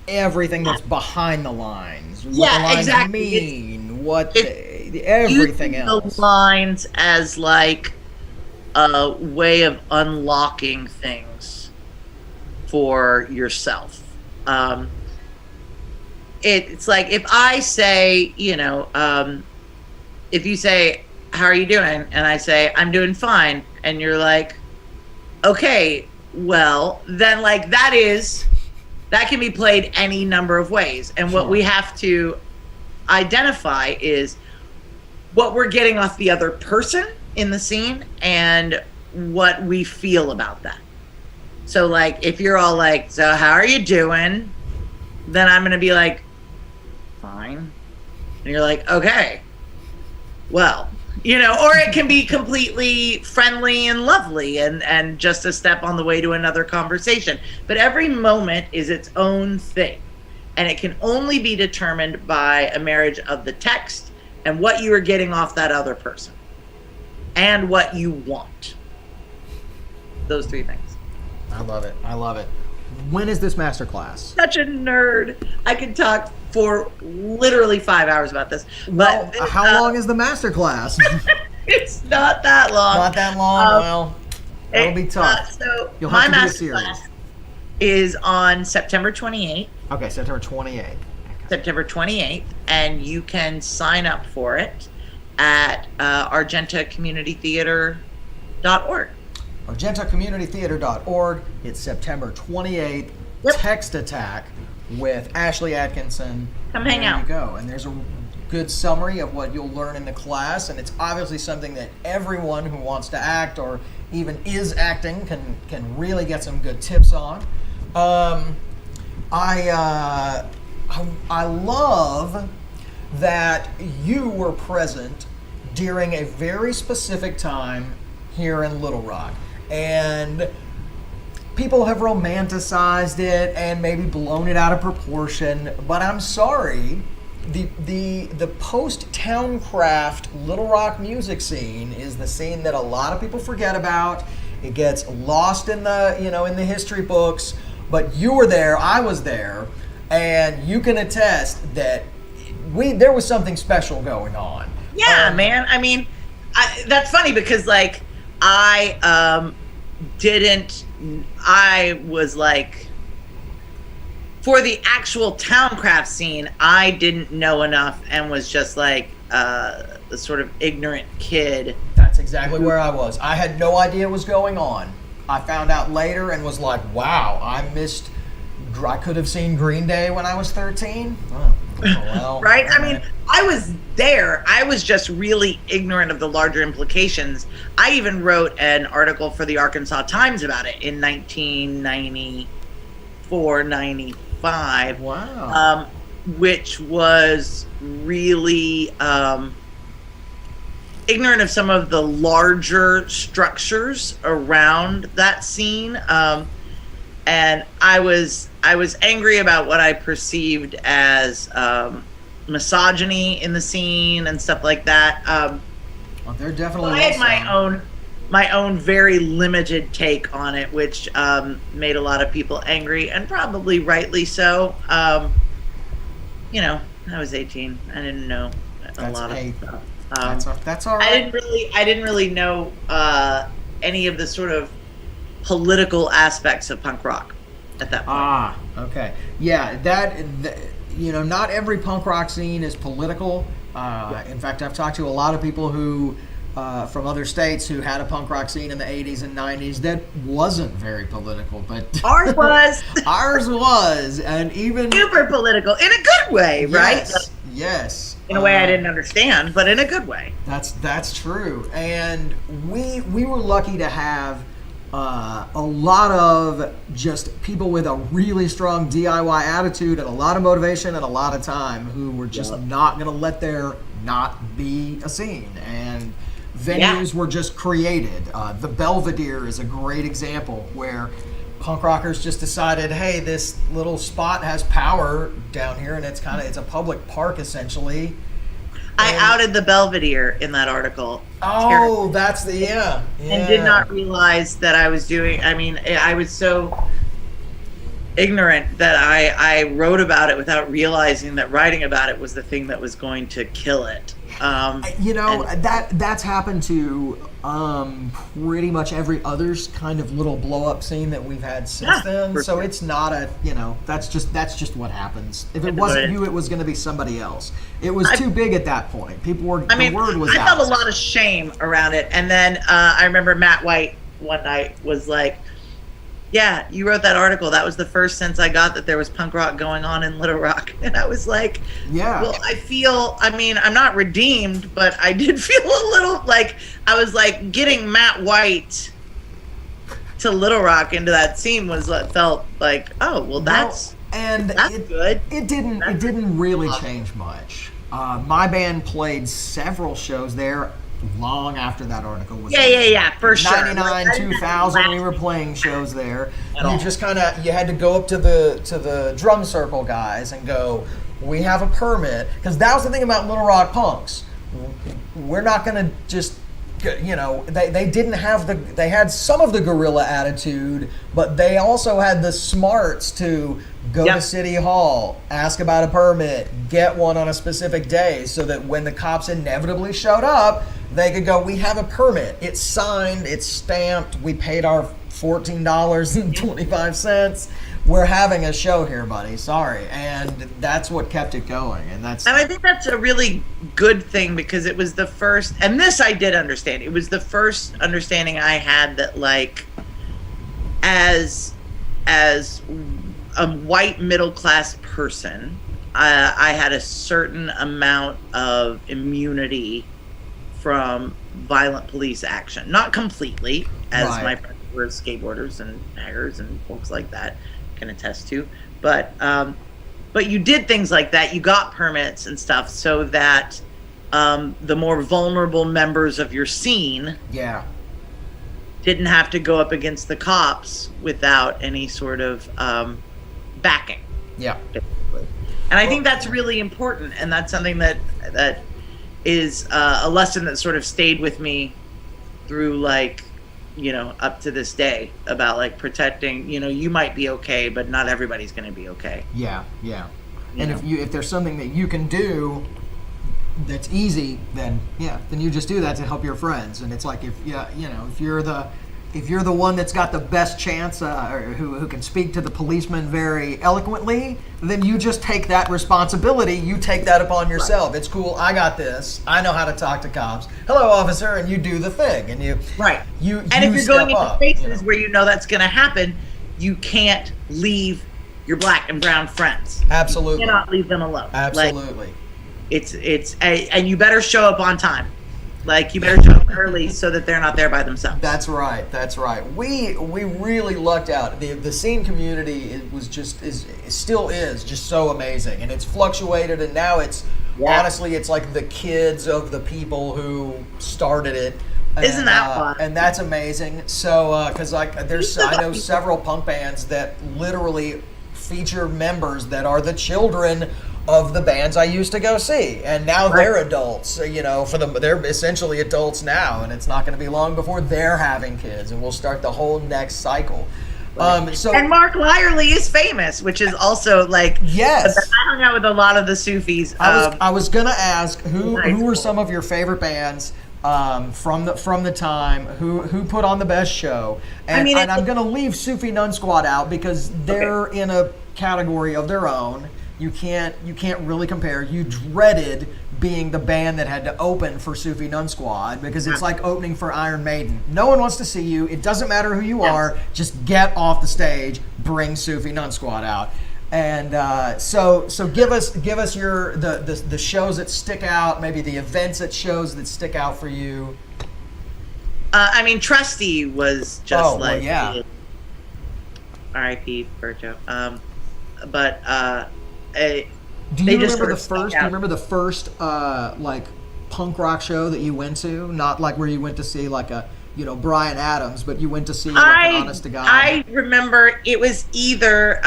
Speaker 2: everything that's behind the lines. What the lines
Speaker 4: exactly.
Speaker 2: mean, everything else.
Speaker 4: The lines as like a way of unlocking things for yourself. It's like if I say, if you say, "How are you doing?" and I say, "I'm doing fine," and you're like, "Okay, well," then like that can be played any number of ways. And what we have to identify is what we're getting off the other person in the scene and what we feel about that. So like if you're all like, "So how are you doing?" then I'm going to be like, "Fine." And you're like, "Okay, well," or it can be completely friendly and lovely and just a step on the way to another conversation. But every moment is its own thing. And it can only be determined by a marriage of the text and what you are getting off that other person and what you want. Those three things.
Speaker 2: I love it. When is this masterclass?
Speaker 4: Such a nerd. I could talk for literally 5 hours about this.
Speaker 2: Well, how long is the masterclass?
Speaker 4: It's not that long.
Speaker 2: Not that long? Well, that'll be tough.
Speaker 4: So
Speaker 2: you'll
Speaker 4: my
Speaker 2: have to do a
Speaker 4: masterclass
Speaker 2: series.
Speaker 4: is on September 28th.
Speaker 2: Okay, September 28th.
Speaker 4: September 28th, and you can sign up for it at argentacommunitytheater.org.
Speaker 2: argentacommunitytheater.org. It's September 28th.
Speaker 4: Yep.
Speaker 2: Text Attack with Ashlie Atkinson.
Speaker 4: Come hang
Speaker 2: there
Speaker 4: out.
Speaker 2: You go. And there's a good summary of what you'll learn in the class, and it's obviously something that everyone who wants to act or even is acting can really get some good tips on. I love that you were present during a very specific time here in Little Rock, and people have romanticized it and maybe blown it out of proportion, but I'm sorry, the post-Towncraft Little Rock music scene is the scene that a lot of people forget about. It gets lost in the in the history books, but you were there, I was there, and you can attest that there was something special going on.
Speaker 4: Yeah, man. I mean, that's funny because like I was like, for the actual Towncraft scene, I didn't know enough and was just like the sort of ignorant kid.
Speaker 2: That's exactly where I was. I had no idea what was going on. I found out later and was like, wow, I could have seen Green Day when I was 13. Oh, well,
Speaker 4: right? I mean, I was there. I was just really ignorant of the larger implications. I even wrote an article for the Arkansas Times about it in 1994, 95.
Speaker 2: Wow.
Speaker 4: Which was really ignorant of some of the larger structures around that scene. And I was angry about what I perceived as misogyny in the scene and stuff like that.
Speaker 2: Well, there definitely
Speaker 4: I had my own very limited take on it, which made a lot of people angry, and probably rightly so. I was 18. I didn't know a lot of stuff.
Speaker 2: That's all right.
Speaker 4: I didn't really know any of the sort of political aspects of punk rock at that point.
Speaker 2: Okay. Yeah, not every punk rock scene is political. In fact, I've talked to a lot of people who from other states who had a punk rock scene in the 80s and 90s that wasn't very political, but
Speaker 4: ours was.
Speaker 2: Ours was, and even
Speaker 4: super political in a good way, right?
Speaker 2: Yes.
Speaker 4: In a way I didn't understand, but in a good way.
Speaker 2: That's true. And we were lucky to have a lot of just people with a really strong DIY attitude and a lot of motivation and a lot of time who were just not going to let there not be a scene. And Venues were just created. The Belvedere is a great example where punk rockers just decided, hey, this little spot has power down here, and it's a public park essentially.
Speaker 4: I outed the Belvedere in that article.
Speaker 2: Oh, that's the
Speaker 4: and did not realize that I was doing. I mean, I was so ignorant that I wrote about it without realizing that writing about it was the thing that was going to kill it.
Speaker 2: That's happened to pretty much every other kind of little blow up scene that we've had since then. So it's not that's just what happens. If it wasn't you, it was going to be somebody else. It was too big at that point. The word was out.
Speaker 4: I felt a lot of shame around it, and then I remember Matt White one night was like, yeah, you wrote that article. That was the first sense I got that there was punk rock going on in Little Rock. And I was like, well, I'm not redeemed, but I did feel a little like, I was like, getting Matt White to Little Rock into that scene was what felt like, oh, well, that's good.
Speaker 2: It didn't really change much. My band played several shows there long after that article was
Speaker 4: for sure.
Speaker 2: 99, 2000, we were playing shows there. You just you had to go up to the drum circle guys and go, we have a permit, because that was the thing about Little Rock punks. We're not going to just, they didn't have they had some of the guerrilla attitude, but they also had the smarts to go to City Hall, ask about a permit, get one on a specific day, so that when the cops inevitably showed up, they could go, we have a permit. It's signed, it's stamped, we paid our $14.25. We're having a show here, buddy. Sorry. And that's what kept it going. And I
Speaker 4: think that's a really good thing, because it was the first, and this I did understand. It was the first understanding I had that, like, as a white middle class person, I had a certain amount of immunity from violent police action. Not completely, as my friends were skateboarders and haggers and folks like that can attest to. But you did things like that. You got permits and stuff so that the more vulnerable members of your scene didn't have to go up against the cops without any sort of backing.
Speaker 2: Yeah.
Speaker 4: Basically. And I think that's really important, and that's something that is a lesson that sort of stayed with me through, like, up to this day, about, like, protecting, you might be okay, but not everybody's going to be okay.
Speaker 2: Yeah. And if there's something that you can do that's easy, then you just do that to help your friends. And it's like, if you're the one that's got the best chance, or who can speak to the policeman very eloquently, then you just take that responsibility. You take that upon yourself. Right. It's cool. I got this. I know how to talk to cops. Hello, officer, and you do the thing. And you
Speaker 4: if you're going into spaces where that's going to happen, you can't leave your black and brown friends.
Speaker 2: Absolutely.
Speaker 4: You cannot leave them alone.
Speaker 2: Absolutely.
Speaker 4: Like, and you better show up on time. Like, you better show up early so that they're not there by themselves.
Speaker 2: That's right. We really lucked out. The scene community still is just so amazing, and it's fluctuated, and now it's honestly it's like the kids of the people who started it.
Speaker 4: Isn't that fun?
Speaker 2: And that's amazing. So, because I know several punk bands that literally feature members that are the children of the bands I used to go see, and now they're adults. They're essentially adults now, and it's not going to be long before they're having kids, and we'll start the whole next cycle.
Speaker 4: And Mark Lyerly is famous, which is also like,
Speaker 2: yes.
Speaker 4: I hung out with a lot of the Sufis.
Speaker 2: I was gonna ask who were some of your favorite bands from the time, who put on the best show, and I'm gonna leave Sufi Nun Squad out because they're in a category of their own. You can't really compare. You dreaded being the band that had to open for Sufi Nun Squad because it's like opening for Iron Maiden. No one wants to see you. It doesn't matter who you are. Just get off the stage. Bring Sufi Nun Squad out. And so give us your the shows that stick out. Maybe the events at shows that stick out for you.
Speaker 4: Trusty was just R.I.P. Virgil.
Speaker 2: Do you remember the first punk rock show that you went to? Not like where you went to see like a, Bryan Adams, but you went to see like an honest to God.
Speaker 4: I remember it was either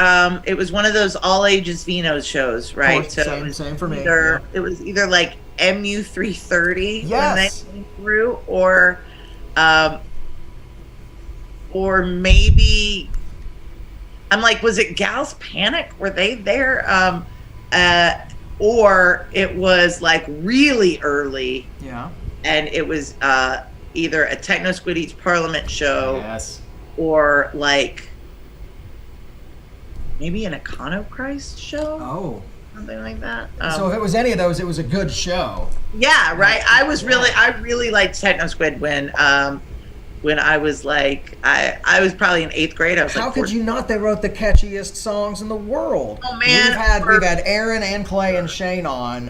Speaker 4: it was one of those all ages Vino's shows, right?
Speaker 2: Same for me.
Speaker 4: It was either like MU 330
Speaker 2: yes.
Speaker 4: when they came through, or maybe I'm like, was it Gals Panic? Were they there? Or it was like really early.
Speaker 2: Yeah.
Speaker 4: And it was either a Techno Squid Eats Parliament show.
Speaker 2: Yes.
Speaker 4: Or like maybe an Iconochrist show.
Speaker 2: Oh.
Speaker 4: Something like that.
Speaker 2: So if it was any of those, it was a good show.
Speaker 4: Yeah, right. I really liked Techno Squid when I was like, I was probably in 8th grade. I was
Speaker 2: How
Speaker 4: like,
Speaker 2: could you not? They wrote the catchiest songs in the world.
Speaker 4: Oh man,
Speaker 2: we've had Aaron and Clay and Shane on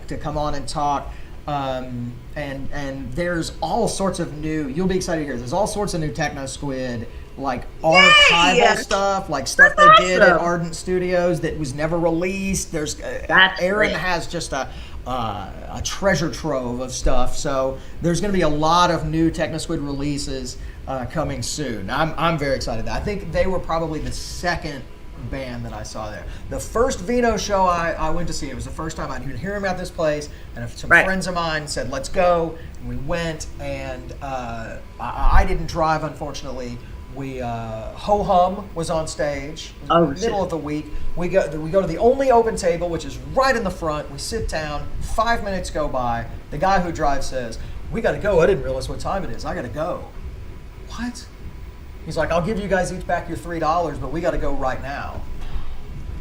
Speaker 2: to come on and talk, and there's all sorts of new. You'll be excited to hear. There's all sorts of new Techno Squid, like archival stuff, like stuff they did at Ardent Studios that was never released. There's Aaron has just a treasure trove of stuff. So there's going to be a lot of new Techno Squid releases coming soon. I'm very excited. I think they were probably the second band that I saw there. The first Vino show I went to see, it was the first time I'd been hearing about this place, and some friends of mine said, let's go, and we went, and I didn't drive, unfortunately. We Ho Hum was on stage in the middle of the week. We go to the only open table, which is right in the front. We sit down. 5 minutes go by. The guy who drives says, "We got to go." I didn't realize what time it is. I got to go. What? He's like, "I'll give you guys each back your $3, but we got to go right now."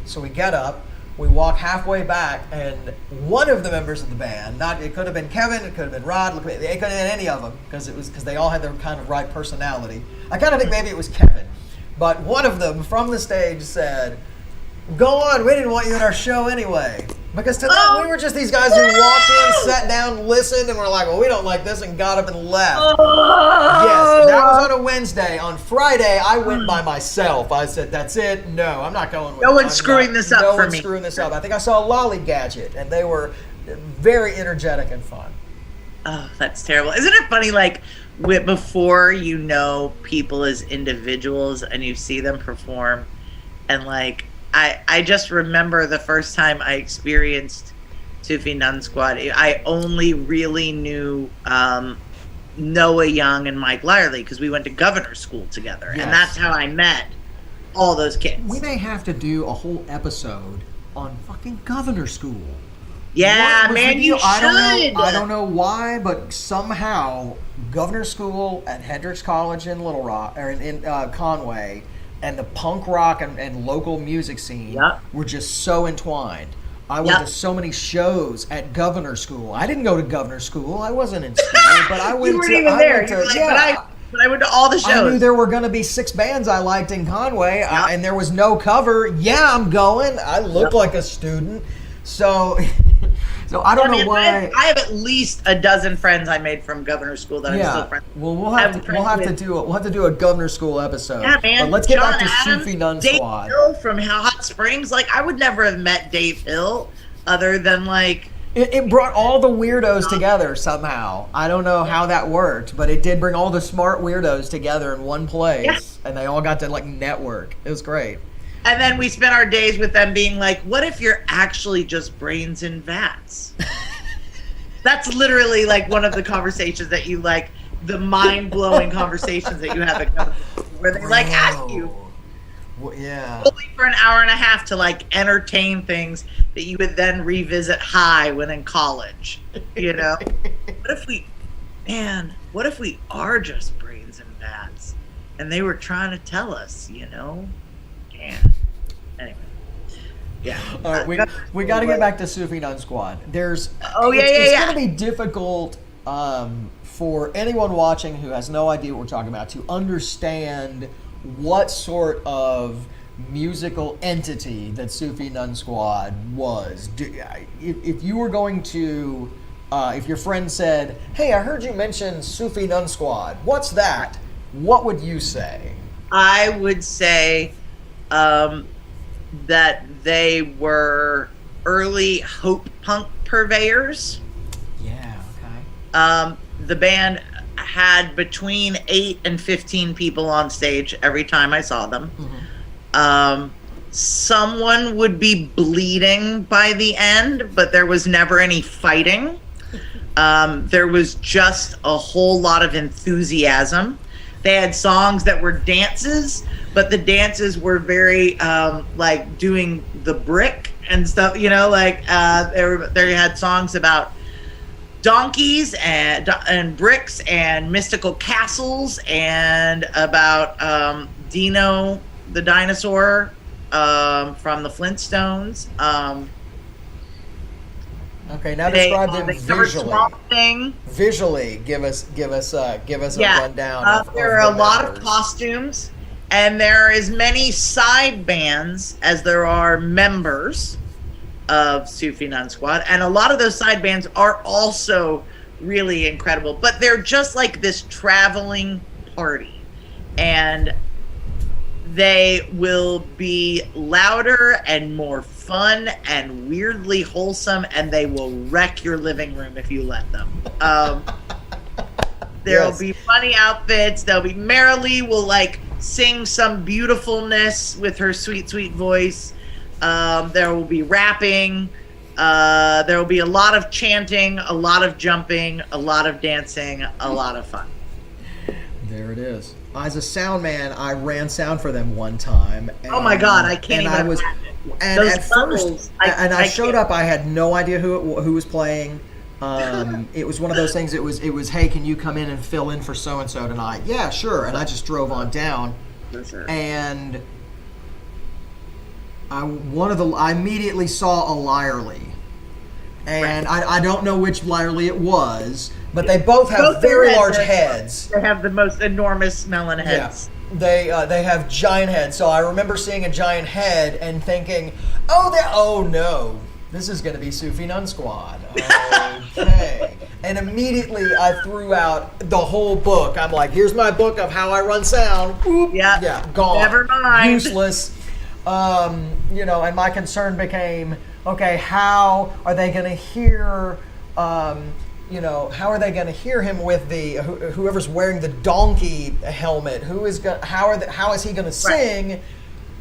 Speaker 2: So we get up. We walk halfway back, and one of the members of the band, it could have been Kevin, it could have been Rod, it could have been any of them, because they all had their kind of right personality. I kind of think maybe it was Kevin, but one of them from the stage said, "Go on, we didn't want you at our show anyway." Because to them, we were just these guys who walked in, sat down, listened, and were like, "Well, we don't like this," and got up and left. Yes, that was on a Wednesday. On Friday, I went by myself. I said, "That's it. No, I'm not going with
Speaker 4: No one's screwing this up for me."
Speaker 2: No one's screwing this up. I think I saw a Lollygadget, and they were very energetic and fun.
Speaker 4: Oh, that's terrible. Isn't it funny, like, before you know people as individuals and you see them perform, and like, I just remember the first time I experienced Sufi Nun Squad. I only really knew Noah Young and Mike Lyerly because we went to governor school together.
Speaker 2: Yes.
Speaker 4: And that's how I met all those kids.
Speaker 2: We may have to do a whole episode on fucking governor school.
Speaker 4: Yeah, man, you should.
Speaker 2: I don't know why, but somehow governor school at Hendrix College in Little Rock, or in Conway, and the punk rock and local music scene were just so entwined. I went to so many shows at governor school. I didn't go to governor school. I wasn't in school, but I went
Speaker 4: you weren't
Speaker 2: to.
Speaker 4: even there. But I went to all the shows.
Speaker 2: I knew there were going to be 6 bands I liked in Conway, and there was no cover. Yeah, I'm going. I look like a student, so. So I don't know why.
Speaker 4: I have at least a dozen friends I made from governor school that I'm still friends with.
Speaker 2: Well, we'll have to do a governor school episode.
Speaker 4: Yeah, man.
Speaker 2: But let's get
Speaker 4: John
Speaker 2: back to
Speaker 4: Adams,
Speaker 2: Sufi Nun
Speaker 4: Dave
Speaker 2: Squad.
Speaker 4: Hill from Hot Springs. Like, I would never have met Dave Hill other than like.
Speaker 2: It brought all the weirdos together somehow. I don't know how that worked, but it did bring all the smart weirdos together in one place, and they all got to like network. It was great.
Speaker 4: And then we spent our days with them being like, what if you're actually just brains in vats? That's literally like one of the conversations that you like, the mind-blowing conversations that you have at governor school, where they like ask you only for an hour and a half to like entertain things that you would then revisit high when in college, you know? What if we are just brains in vats and they were trying to tell us, you know? Anyway,
Speaker 2: all right, we got to get back to Sufi Nun Squad. It's going to be difficult for anyone watching who has no idea what we're talking about to understand what sort of musical entity that Sufi Nun Squad was. If you were going to, if your friend said, "Hey, I heard you mention Sufi Nun Squad. What's that?" What would you say?
Speaker 4: I would say that they were early hope punk purveyors. The band had between 8 and 15 people on stage every time I saw them. Someone would be bleeding by the end, but there was never any fighting. There was just a whole lot of enthusiasm. They had songs that were dances, but the dances were very like doing the brick and stuff, you know, like they had songs about donkeys and bricks and mystical castles and about Dino the dinosaur from the Flintstones.
Speaker 2: Okay, now describe them visually.
Speaker 4: Thing.
Speaker 2: Visually, give us a rundown.
Speaker 4: There are a lot of costumes, and there are as many side bands as there are members of Sufi Nun Squad, and a lot of those side bands are also really incredible. But they're just like this traveling party, and they will be louder and more fun and weirdly wholesome, and they will wreck your living room if you let them. There'll be funny outfits. There'll be Marilee will like sing some beautifulness with her sweet, sweet voice. There will be rapping. There will be a lot of chanting, a lot of jumping, a lot of dancing, a lot of fun.
Speaker 2: There it is. As a sound man, I ran sound for them one time. And,
Speaker 4: oh my God, I can't even imagine.
Speaker 2: And
Speaker 4: those
Speaker 2: at first, I showed up. I had no idea who was playing. It was one of those things. It was, hey, can you come in and fill in for so and so tonight? Yeah, sure. And I just drove on down. And I immediately saw a Lyerly, and I don't know which Lyerly it was, but they both have very large heads.
Speaker 4: They have the most enormous melon heads.
Speaker 2: Yeah. They have giant heads. So I remember seeing a giant head and thinking, oh no, this is going to be Sufi Nun Squad. Okay. And immediately I threw out the whole book. I'm like, here's my book of how I run sound. Oop, yeah, gone.
Speaker 4: Never mind.
Speaker 2: Useless. And my concern became, okay, how are they going to hear, how are they going to hear him with the whoever's wearing the donkey helmet? How is he going to sing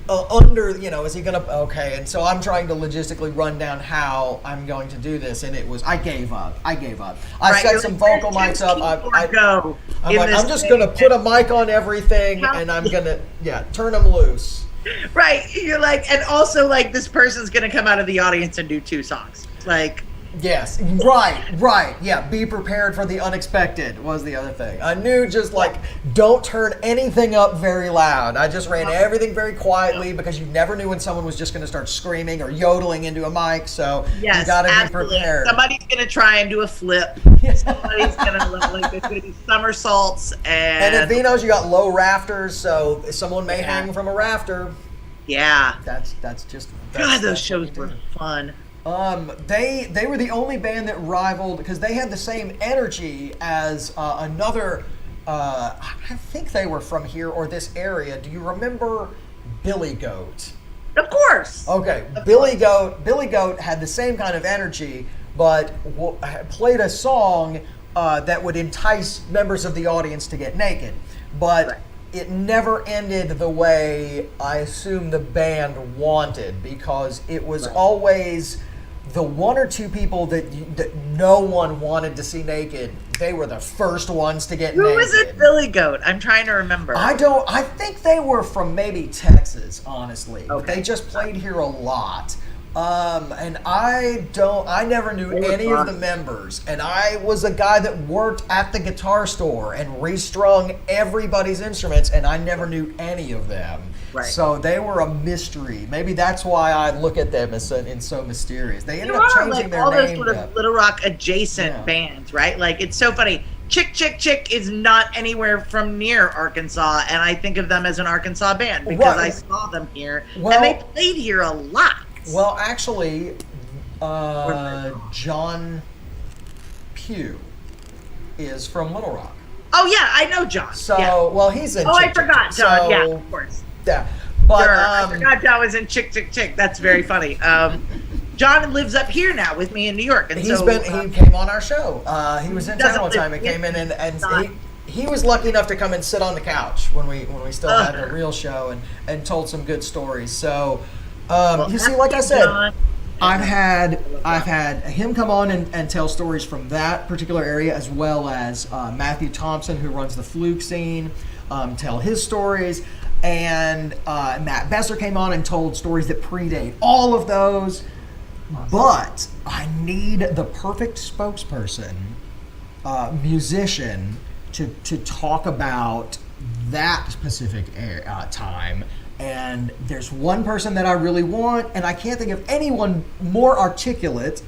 Speaker 2: under? Is he going to? Okay, and so I'm trying to logistically run down how I'm going to do this, and I gave up. I set some vocal mics up. I'm just going to put a mic on everything, and I'm going to turn them loose.
Speaker 4: Right, you're like, and also like this person's gonna come out of the audience and do 2 songs. Like,
Speaker 2: yes, right, yeah. Be prepared for the unexpected was the other thing. I knew just like don't turn anything up very loud. I just ran everything very quietly because you never knew when someone was just gonna start screaming or yodeling into a mic. So you gotta be prepared.
Speaker 4: Somebody's gonna try and do a flip. Somebody's gonna there's gonna be somersaults
Speaker 2: and in Vino's you got low rafters, so someone may hang from a rafter.
Speaker 4: Yeah,
Speaker 2: that's
Speaker 4: God. Those shows were fun.
Speaker 2: They were the only band that rivaled because they had the same energy as another. I think they were from here or this area. Do you remember Billy Goat?
Speaker 4: Of course.
Speaker 2: Okay, Billy Goat had the same kind of energy, but played a song that would entice members of the audience to get naked. But it never ended the way I assume the band wanted, because it was always the 1 or 2 people that no one wanted to see naked. They were the first ones to get naked.
Speaker 4: Who was it, Billy Goat? I'm trying to remember.
Speaker 2: I think they were from maybe Texas, honestly.
Speaker 4: Okay.
Speaker 2: But they just played here a lot. And I never knew any of the members, and I was a guy that worked at the guitar store and restrung everybody's instruments, and I never knew any of them.
Speaker 4: Right.
Speaker 2: So they were a mystery. Maybe that's why I look at them as so mysterious. They ended up changing their name.
Speaker 4: All those sort of Little Rock adjacent bands, right? Like, it's so funny. Chick Chick Chick is not anywhere from near Arkansas, and I think of them as an Arkansas band because I saw them here, and they played here a lot.
Speaker 2: Well, actually, John Pugh is from Little Rock.
Speaker 4: Oh yeah, I know John.
Speaker 2: So, he's in.
Speaker 4: I forgot John. Yeah, of course.
Speaker 2: Yeah, but
Speaker 4: I forgot John was in Chick Chick Chick. That's very funny. John lives up here now with me in New York, and
Speaker 2: he came on our show. He was in town one time and came in, and he was lucky enough to come and sit on the couch when we still had the real show and told some good stories. So you see, like I said, I've had him come on and tell stories from that particular area, as well as Matthew Thompson, who runs the Fluke scene, tell his stories. And Matt Besser came on and told stories that predate all of those. But I need the perfect spokesperson, musician, to talk about that specific time. And there's one person that I really want, and I can't think of anyone more articulate,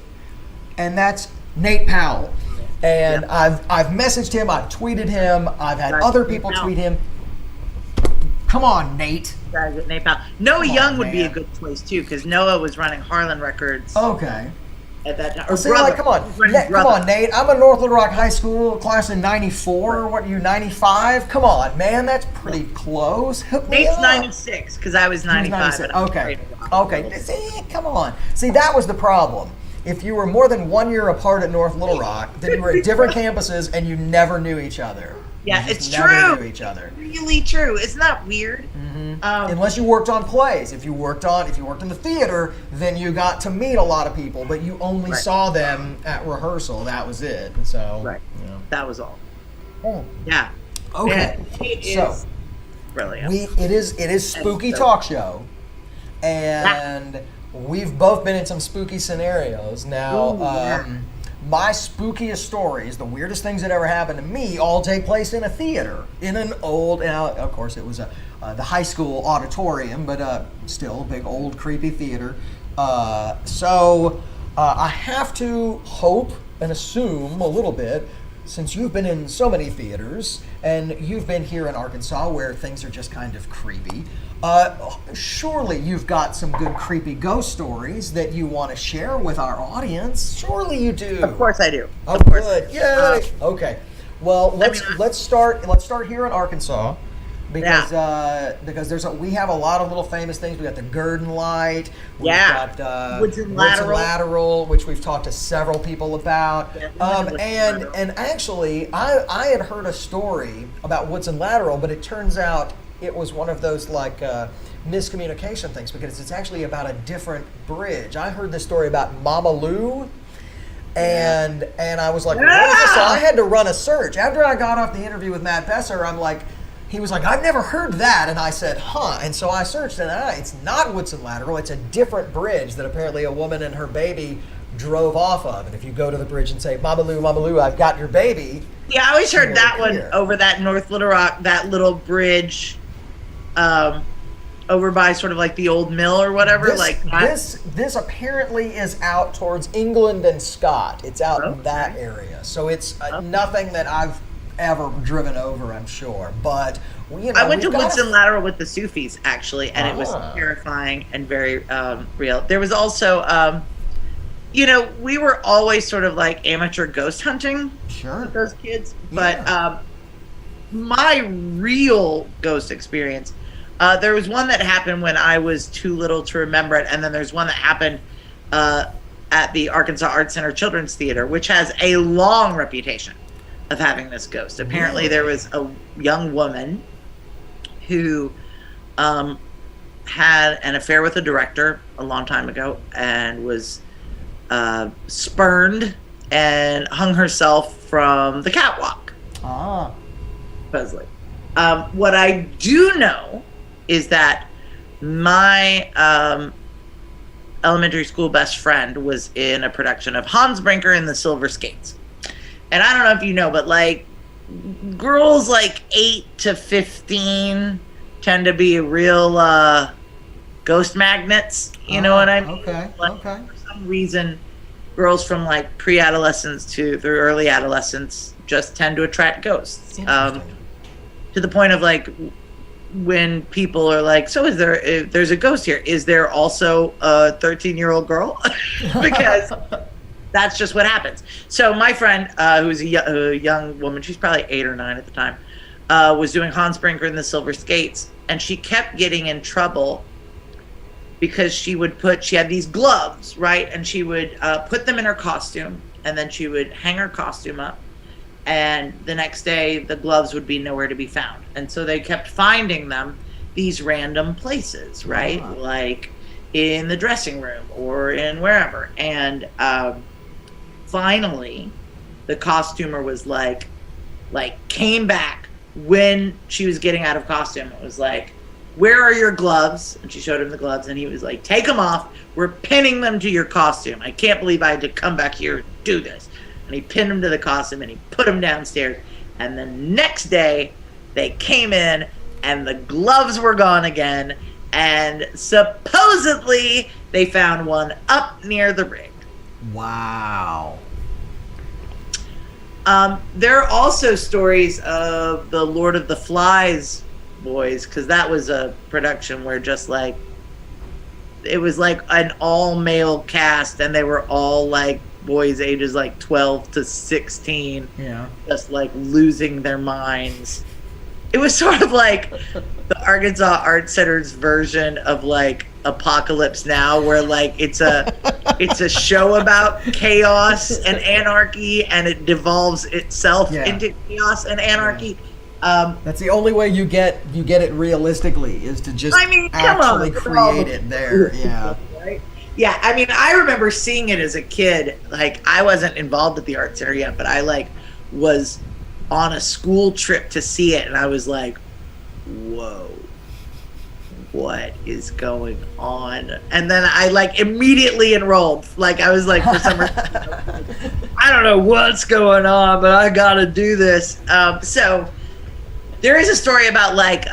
Speaker 2: and that's Nate Powell. And I've messaged him, I've tweeted him, I've had other people tweet him. Come on, Nate.
Speaker 4: Nate Powell. Noah Young would be a good choice too, because Noah was running Harlan Records.
Speaker 2: Okay.
Speaker 4: At that time.
Speaker 2: Well, see, like, come on, Nate. I'm a North Little Rock High School class in '94. What are you, '95? Come on, man. That's pretty close. Hook me
Speaker 4: Nate's
Speaker 2: up.
Speaker 4: '96 because I was '95.
Speaker 2: Okay. See, come on. See, that was the problem. If you were more than 1 year apart at North Little Rock, then you were at different campuses and you never knew each other.
Speaker 4: Yeah, it's
Speaker 2: never
Speaker 4: true.
Speaker 2: Knew each other.
Speaker 4: Really true. Isn't that weird?
Speaker 2: Mm-hmm. Unless you worked on plays. If you worked in the theater, then you got to meet a lot of people, but you only saw them at rehearsal. That was it. So
Speaker 4: that was all.
Speaker 2: Oh.
Speaker 4: Yeah.
Speaker 2: Okay. So
Speaker 4: brilliant.
Speaker 2: It is spooky talk show, and we've both been in some spooky scenarios. Now, my spookiest stories, the weirdest things that ever happened to me, all take place in a theater, in an old, of course it was the high school auditorium, but still a big old creepy theater. So I have to hope and assume a little bit, since you've been in so many theaters and you've been here in Arkansas where things are just kind of creepy, surely you've got some good creepy ghost stories that you want to share with our audience. Surely you do.
Speaker 4: Of course I do.
Speaker 2: Oh, good. Yay. Okay. Well, let's start here in Arkansas. Because we have a lot of little famous things. We got the Gurdon Light. We've got
Speaker 4: Woods and
Speaker 2: Lateral, which we've talked to several people about. And actually, I had heard a story about Woods and Lateral, but it turns out it was one of those miscommunication things, because it's actually about a different bridge. I heard this story about Mama Lou. And I was like, what is this? So I had to run a search. After I got off the interview with Matt Besser, he was like, I've never heard that. And I said, huh. And so I searched, and it's not Woodson Lateral. It's a different bridge that apparently a woman and her baby drove off of. And if you go to the bridge and say, Mama Lou, I've got your baby.
Speaker 4: Yeah, I always heard that one over that North Little Rock, that little bridge over by sort of like the old mill or whatever. This
Speaker 2: apparently is out towards England and Scott. It's out in that area. So it's nothing that I've ever driven over, I'm sure, but
Speaker 4: I went to Woodson Lateral with the Sufis actually, and it was terrifying and very real. There was also we were always sort of like amateur ghost hunting with those kids, but my real ghost experience, there was one that happened when I was too little to remember it, and then there's one that happened at the Arkansas Arts Center Children's Theater, which has a long reputation of having this ghost. Apparently there was a young woman who had an affair with a director a long time ago and was spurned and hung herself from the catwalk. Supposedly. What I do know is that my elementary school best friend was in a production of Hans Brinker and the Silver Skates. And I don't know if you know, but girls 8 to 15 tend to be real ghost magnets. You know what I mean?
Speaker 2: Okay.
Speaker 4: For some reason, girls from pre-adolescence through early adolescence just tend to attract ghosts. To the point of when people are so if there's a ghost here, is there also a 13-year-old girl? Because that's just what happens. So my friend, who's a young woman, she's probably 8 or 9 at the time, was doing Hans Brinker and the Silver Skates, and she kept getting in trouble because she had these gloves, right? And she would put them in her costume, and then she would hang her costume up. And the next day, the gloves would be nowhere to be found. And so they kept finding them these random places, right?
Speaker 2: Wow.
Speaker 4: Like in the dressing room or in wherever. And finally, the costumer was like came back when she was getting out of costume. It was like, where are your gloves? And she showed him the gloves, and he was like, take them off. We're pinning them to your costume. I can't believe I had to come back here and do this. And he pinned them to the costume, and he put them downstairs. And the next day, they came in, and the gloves were gone again. And supposedly, they found one up near the rig.
Speaker 2: Wow.
Speaker 4: There are also stories of the Lord of the Flies boys, because that was a production where just like it was like an all-male cast, and they were all like boys ages like 12 to 16, just like losing their minds. It was sort of like the Arkansas Art Center's version of like Apocalypse Now, where like it's a show about chaos and anarchy, and it devolves itself into chaos and anarchy.
Speaker 2: That's the only way you get it realistically, is to just actually create it there. Yeah.
Speaker 4: Right? Yeah, I mean, I remember seeing it as a kid. Like, I wasn't involved at the art center yet, but I like was on a school trip to see it, and I was like, whoa, what is going on? And then I like immediately enrolled. Like, I was like, for some reason, I don't know what's going on, but I gotta do this. So there is a story about like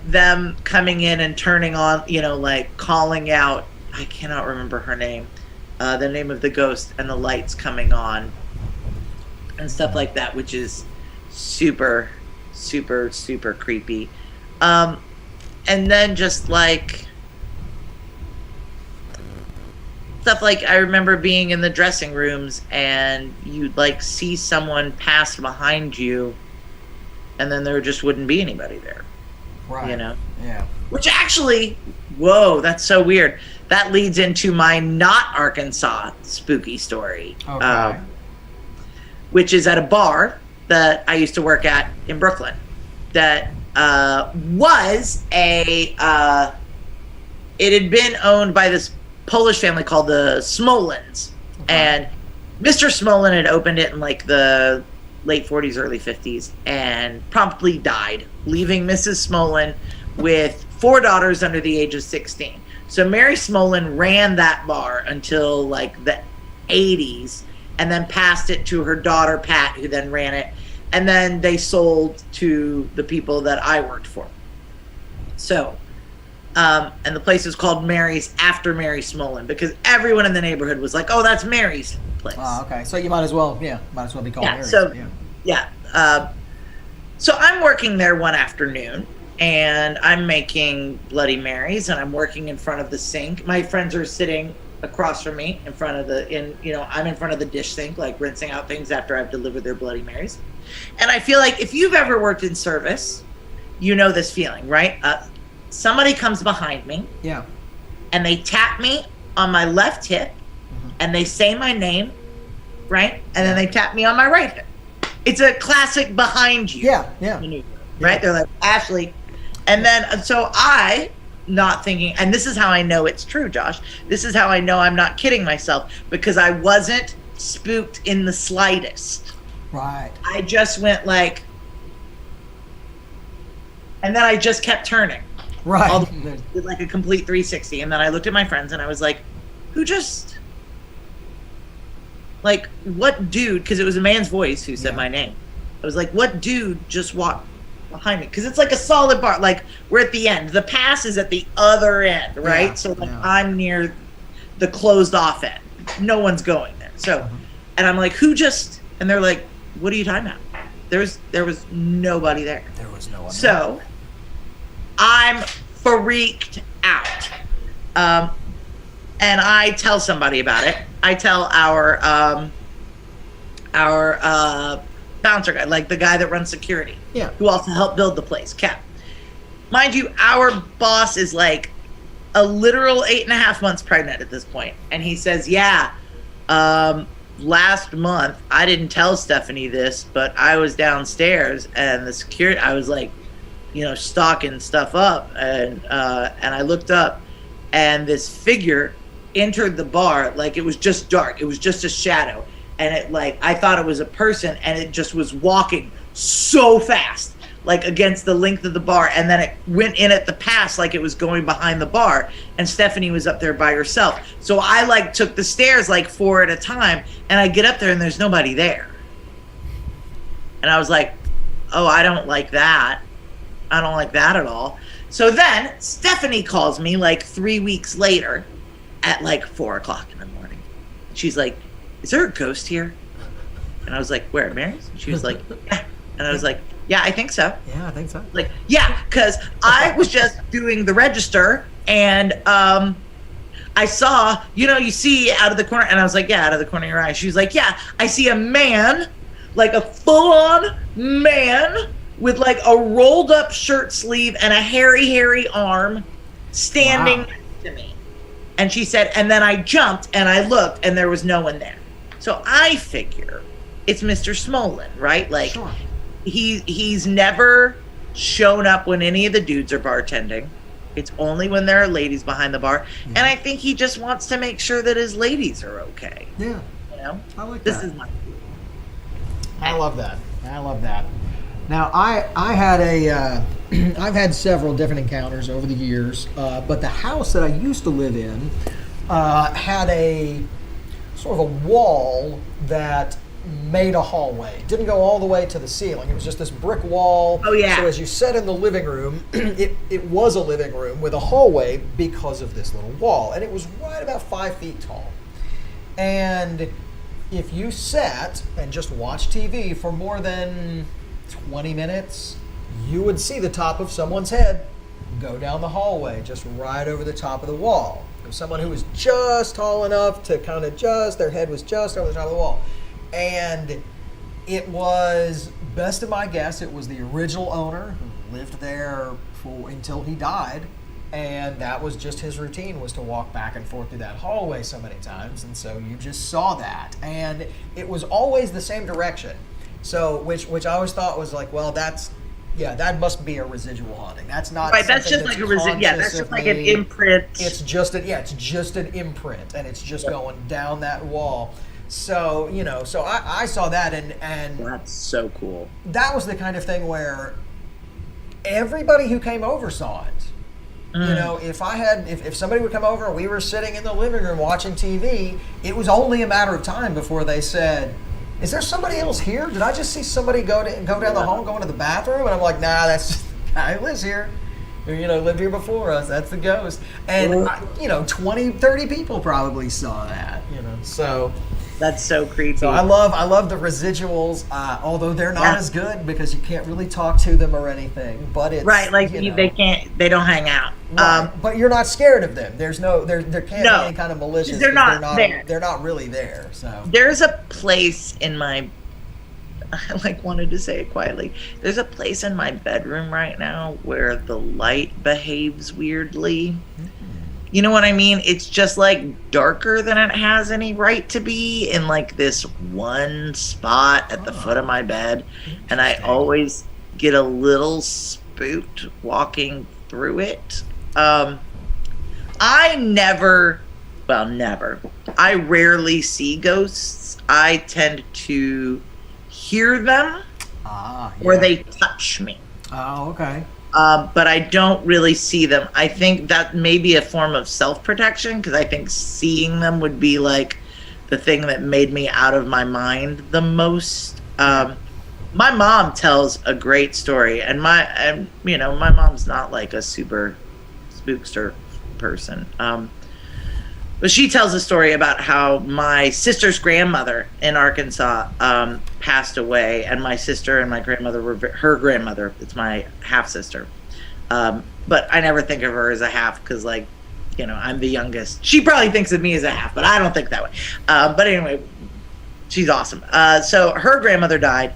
Speaker 4: them coming in and turning on, like calling out, I cannot remember her name, the name of the ghost, and the lights coming on and stuff like that, which is super, super, super creepy. And then just like stuff like, I remember being in the dressing rooms and you'd like see someone pass behind you, and then there just wouldn't be anybody there.
Speaker 2: Right.
Speaker 4: Yeah. Which actually, whoa, that's so weird. That leads into my not Arkansas spooky story.
Speaker 2: Okay.
Speaker 4: Which is at a bar that I used to work at in Brooklyn. That was it had been owned by this Polish family called the Smolens. Okay. And Mr. Smolin had opened it in like the late 40s, early 50s, and promptly died, leaving Mrs. Smolin with 4 daughters under the age of 16. So Mary Smolin ran that bar until like the 80s, and then passed it to her daughter Pat, who then ran it, and then they sold to the people that I worked for. So, and the place is called Mary's after Mary Smolin, because everyone in the neighborhood was like, "Oh, that's Mary's place."
Speaker 2: Oh, okay. So you might as well be called Mary's.
Speaker 4: So I'm working there one afternoon, and I'm making Bloody Marys, and I'm working in front of the sink. My friends are sitting across from me in front of I'm in front of the dish sink, like rinsing out things after I've delivered their Bloody Marys. And I feel like if you've ever worked in service, you know this feeling, right? Somebody comes behind me, and they tap me on my left hip, and they say my name, right? And then they tap me on my right hip. It's a classic behind you maneuver, right? They're like, Ashlie. And then, so I, not thinking, and this is how I know it's true, Josh. This is how I know I'm not kidding myself, because I wasn't spooked in the slightest.
Speaker 2: Right.
Speaker 4: I just went like, and then I just kept turning.
Speaker 2: Right.
Speaker 4: Did like a complete 360. And then I looked at my friends and I was like, like, what dude, because it was a man's voice who said my name. I was like, what dude just walked behind me? Because it's like a solid bar. Like, we're at the end. The pass is at the other end, right? So like, I'm near the closed off end. No one's going there. So, and I'm like, and they're like, what are you talking about? There was nobody there.
Speaker 2: There was no one.
Speaker 4: So, I'm freaked out. And I tell somebody about it. I tell our bouncer guy, like the guy that runs security, who also helped build the place, Cap. Mind you, our boss is like a literal 8.5 months pregnant at this point. And he says, yeah, last month, I didn't tell Stephanie this, but I was downstairs and the security, I was like, stocking stuff up. And I looked up and this figure entered the bar. Like, it was just dark. It was just a shadow. And it, like, I thought it was a person, and it just was walking so fast, like against the length of the bar, and then it went in at the pass like it was going behind the bar, and Stephanie was up there by herself. So I like took the stairs like 4 at a time, and I get up there and there's nobody there. And I was like, oh, I don't like that. I don't like that at all. So then Stephanie calls me like 3 weeks later at like 4 o'clock in the morning. She's like, is there a ghost here? And I was like, where, Mary's? And she was like, yeah. And I was like, yeah, I think so.
Speaker 2: Yeah, I think so.
Speaker 4: Like, yeah, because I was just doing the register, and I saw, you see out of the corner, and I was like, yeah, out of the corner of your eye. She was like, yeah, I see a man, like a full-on man with like a rolled up shirt sleeve and a hairy arm standing next to me. And she said, and then I jumped and I looked and there was no one there. So I figure it's Mr. Smolin, right? Like, sure. He's never shown up when any of the dudes are bartending. It's only when there are ladies behind the bar. Yeah. And I think he just wants to make sure that his ladies are okay.
Speaker 2: Yeah.
Speaker 4: I
Speaker 2: like
Speaker 4: this
Speaker 2: that.
Speaker 4: Is my
Speaker 2: I love that. Now, I had I've had several different encounters over the years, but the house that I used to live in had a sort of a wall that made a hallway. It didn't go all the way to the ceiling. It was just this brick wall.
Speaker 4: Oh, yeah.
Speaker 2: So as you sat in the living room, it was a living room with a hallway because of this little wall. And it was right about 5 feet tall. And if you sat and just watched TV for more than 20 minutes, you would see the top of someone's head go down the hallway, just right over the top of the wall. It was someone who was just tall enough to kind of their head was just over the top of the wall. And it was, best of my guess, it was the original owner who lived there until he died. And that was just his routine, was to walk back and forth through that hallway so many times. And so you just saw that. And it was always the same direction. So, which I always thought was like, well, that must be a residual haunting. That's not
Speaker 4: right. That's just like a residual. Yeah, that's just like an imprint.
Speaker 2: It's just an imprint, and it's just going down that wall. So I saw that, and
Speaker 4: that's so cool.
Speaker 2: That was the kind of thing where everybody who came over saw it. If somebody would come over and we were sitting in the living room watching TV, it was only a matter of time before they said, is there somebody else here? Did I just see somebody go down the hall and go into the bathroom? And I'm like, nah, that's just the guy who lives here. Lived here before us. That's the ghost. And, 20, 30 people probably saw that, so.
Speaker 4: That's so creepy.
Speaker 2: So I love the residuals, although they're not as good because you can't really talk to them or anything. But it's
Speaker 4: right, like they don't hang out.
Speaker 2: Right. But you're not scared of them. There can't be any kind of malicious.
Speaker 4: They're not there.
Speaker 2: They're not really there. So
Speaker 4: there's a place in my. I wanted to say it quietly. There's a place in my bedroom right now where the light behaves weirdly. Mm-hmm. You know what I mean? It's just like darker than it has any right to be in like this one spot at the foot of my bed. And I always get a little spooked walking through it. I rarely see ghosts. I tend to hear them or they touch me.
Speaker 2: Oh, okay.
Speaker 4: But I don't really see them. I think that may be a form of self-protection because I think seeing them would be like the thing that made me out of my mind the most. My mom tells a great story, and my mom's not like a super spookster person. But she tells a story about how my sister's grandmother in Arkansas passed away, and my sister and my grandmother were her grandmother. It's my half sister, but I never think of her as a half because, I'm the youngest. She probably thinks of me as a half, but I don't think that way. But anyway, she's awesome. So her grandmother died,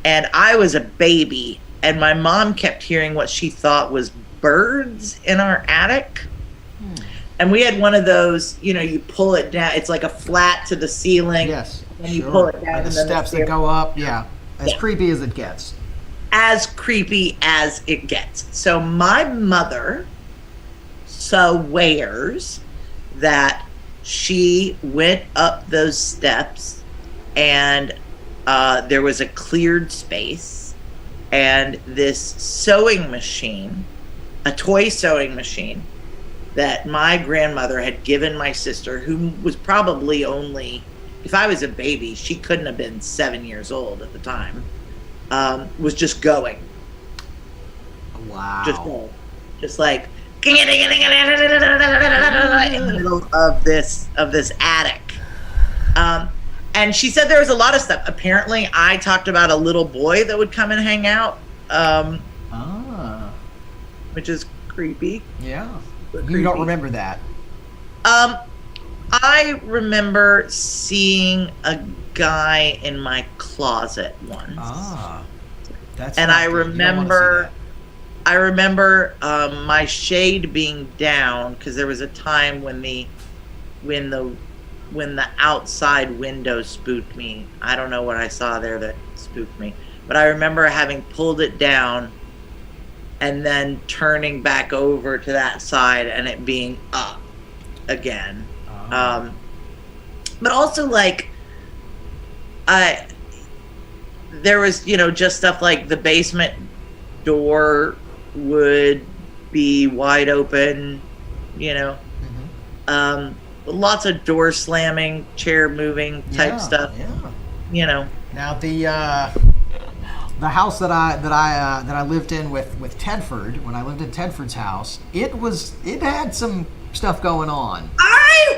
Speaker 4: and I was a baby, and my mom kept hearing what she thought was birds in our attic. And we had one of those, you pull it down. It's like a flat to the ceiling.
Speaker 2: Yes.
Speaker 4: And you pull it down.
Speaker 2: And the steps that go up. Yeah. As creepy as it gets.
Speaker 4: As creepy as it gets. So my mother swears that she went up those steps and there was a cleared space and this sewing machine, a toy sewing machine that my grandmother had given my sister, who was probably only, if I was a baby, she couldn't have been 7 years old at the time, was just going.
Speaker 2: Wow.
Speaker 4: Just going. Just like in the middle of this attic. And she said there was a lot of stuff. Apparently, I talked about a little boy that would come and hang out, which is creepy.
Speaker 2: Yeah.
Speaker 4: Creepy.
Speaker 2: You don't remember that?
Speaker 4: I remember seeing a guy in my closet once.
Speaker 2: That's
Speaker 4: and
Speaker 2: not
Speaker 4: I
Speaker 2: good. You don't wanna see
Speaker 4: I remember my shade being down because there was a time when the outside window spooked me. I don't know what I saw there that spooked me, but I remember having pulled it down and then turning back over to that side and it being up again. But also like there was, just stuff like the basement door would be wide open, lots of door slamming, chair moving type stuff.
Speaker 2: Yeah. Now the house that I lived in with Tedford, when I lived in Tedford's house, it had some stuff going on.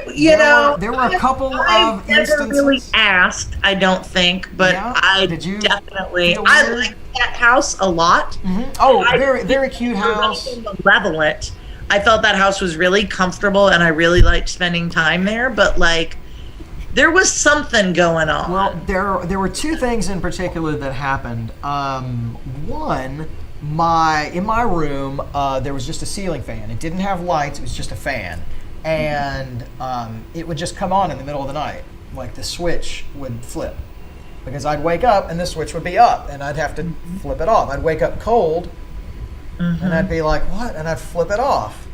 Speaker 2: There were a couple of instances.
Speaker 4: Never really asked, I don't think, but I liked that house a lot.
Speaker 2: Mm-hmm. Oh, very cute house.
Speaker 4: Malevolent. I felt that house was really comfortable, and I really liked spending time there. But like, there was something going on.
Speaker 2: Well, there were two things in particular that happened. One, in my room, there was just a ceiling fan. It didn't have lights. It was just a fan. And it would just come on in the middle of the night. Like the switch would flip. Because I'd wake up and the switch would be up and I'd have to flip it off. I'd wake up cold and I'd be like, what? And I'd flip it off.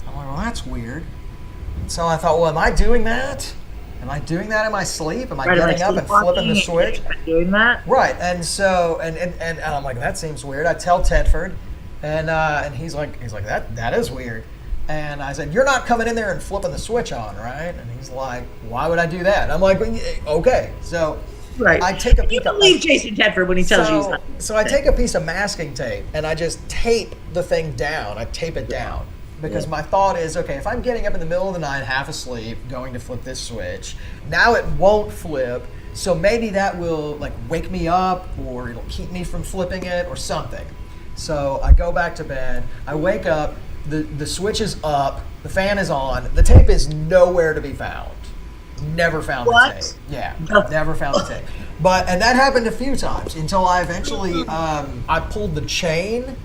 Speaker 2: I'm like, well, that's weird. So I thought, well, am I doing that? Am I doing that in my sleep? Am I getting up and flipping the switch?
Speaker 4: Doing that?
Speaker 2: Right. And so, and I'm like, that seems weird. I tell Tedford and he's like, that is weird. And I said, you're not coming in there and flipping the switch on, right? And he's like, why would I do that? And I'm like, okay. So
Speaker 4: right.
Speaker 2: I take a piece
Speaker 4: of believe Jason Tedford when he tells you he's not.
Speaker 2: So I take a piece of masking tape and I just tape the thing down. I tape it down. Because my thought is, okay, if I'm getting up in the middle of the night, half asleep, going to flip this switch, now it won't flip. So maybe that will like wake me up or it'll keep me from flipping it or something. So I go back to bed, I wake up, the switch is up, the fan is on, the tape is nowhere to be found. Never found the tape. Yeah, never found the tape. And that happened a few times until I eventually, I pulled the chain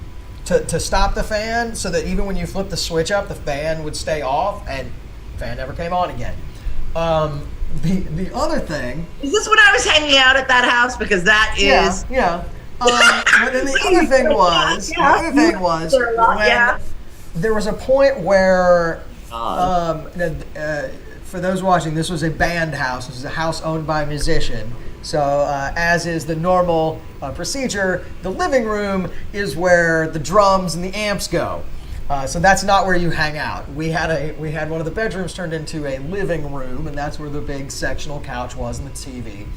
Speaker 2: to stop the fan so that even when you flip the switch up, the fan would stay off and the fan never came on again. The other thing...
Speaker 4: Is this when I was hanging out at that house? Because that is...
Speaker 2: Yeah. But then the other thing was, when there was a point where, for those watching, this was a band house. This was a house owned by a musician. So as is the normal procedure, the living room is where the drums and the amps go. So that's not where you hang out. We had one of the bedrooms turned into a living room, and that's where the big sectional couch was and the TV.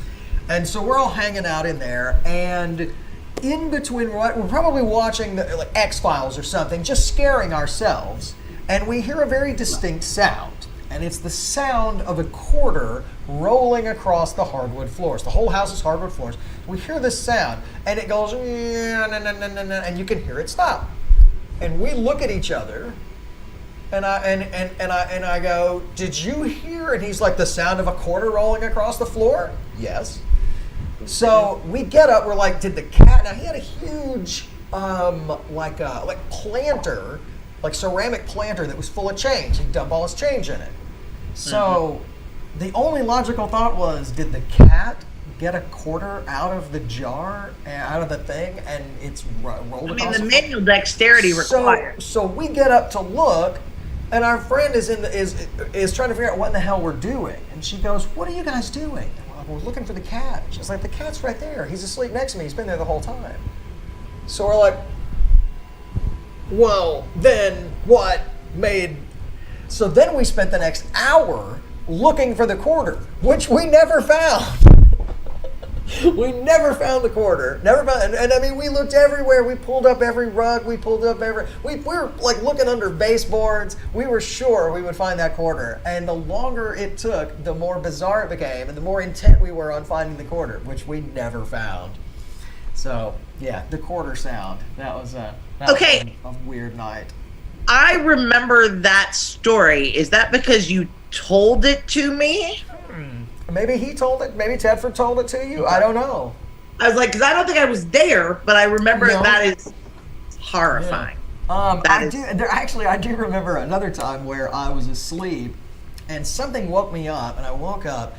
Speaker 2: And so we're all hanging out in there, and in between, we're probably watching like X-Files or something, just scaring ourselves, and we hear a very distinct sound. And it's the sound of a quarter rolling across the hardwood floors. The whole house is hardwood floors. We hear this sound, and it goes, and you can hear it stop. And we look at each other, and I go, "Did you hear?" And he's like, "The sound of a quarter rolling across the floor?" Yes. So we get up. We're like, "Did the cat?" Now he had a huge, like planter like ceramic planter that was full of change. He'd dump all his change in it. So the only logical thought was, did the cat get a quarter out of the jar, out of the thing, and it's rolled across
Speaker 4: the manual dexterity required.
Speaker 2: So we get up to look, and our friend is trying to figure out what in the hell we're doing. And she goes, "What are you guys doing?" We're looking for the cat. She's like, "The cat's right there. He's asleep next to me. He's been there the whole time." So we're like, well, then what made... So then we spent the next hour looking for the quarter, which we never found. We never found the quarter. Never found, and I mean, we looked everywhere. We pulled up every rug. We pulled up we were like looking under baseboards. We were sure we would find that quarter. And the longer it took, the more bizarre it became, and the more intent we were on finding the quarter, which we never found. So yeah, the quarter sound. That was a weird night.
Speaker 4: I remember that story. Is that because you told it to me?
Speaker 2: Maybe he told it. Maybe Tedford told it to you. I don't know.
Speaker 4: I was like, because I don't think I was there, but I remember that is horrifying.
Speaker 2: Yeah. I do remember another time where I was asleep, and something woke me up, and I woke up,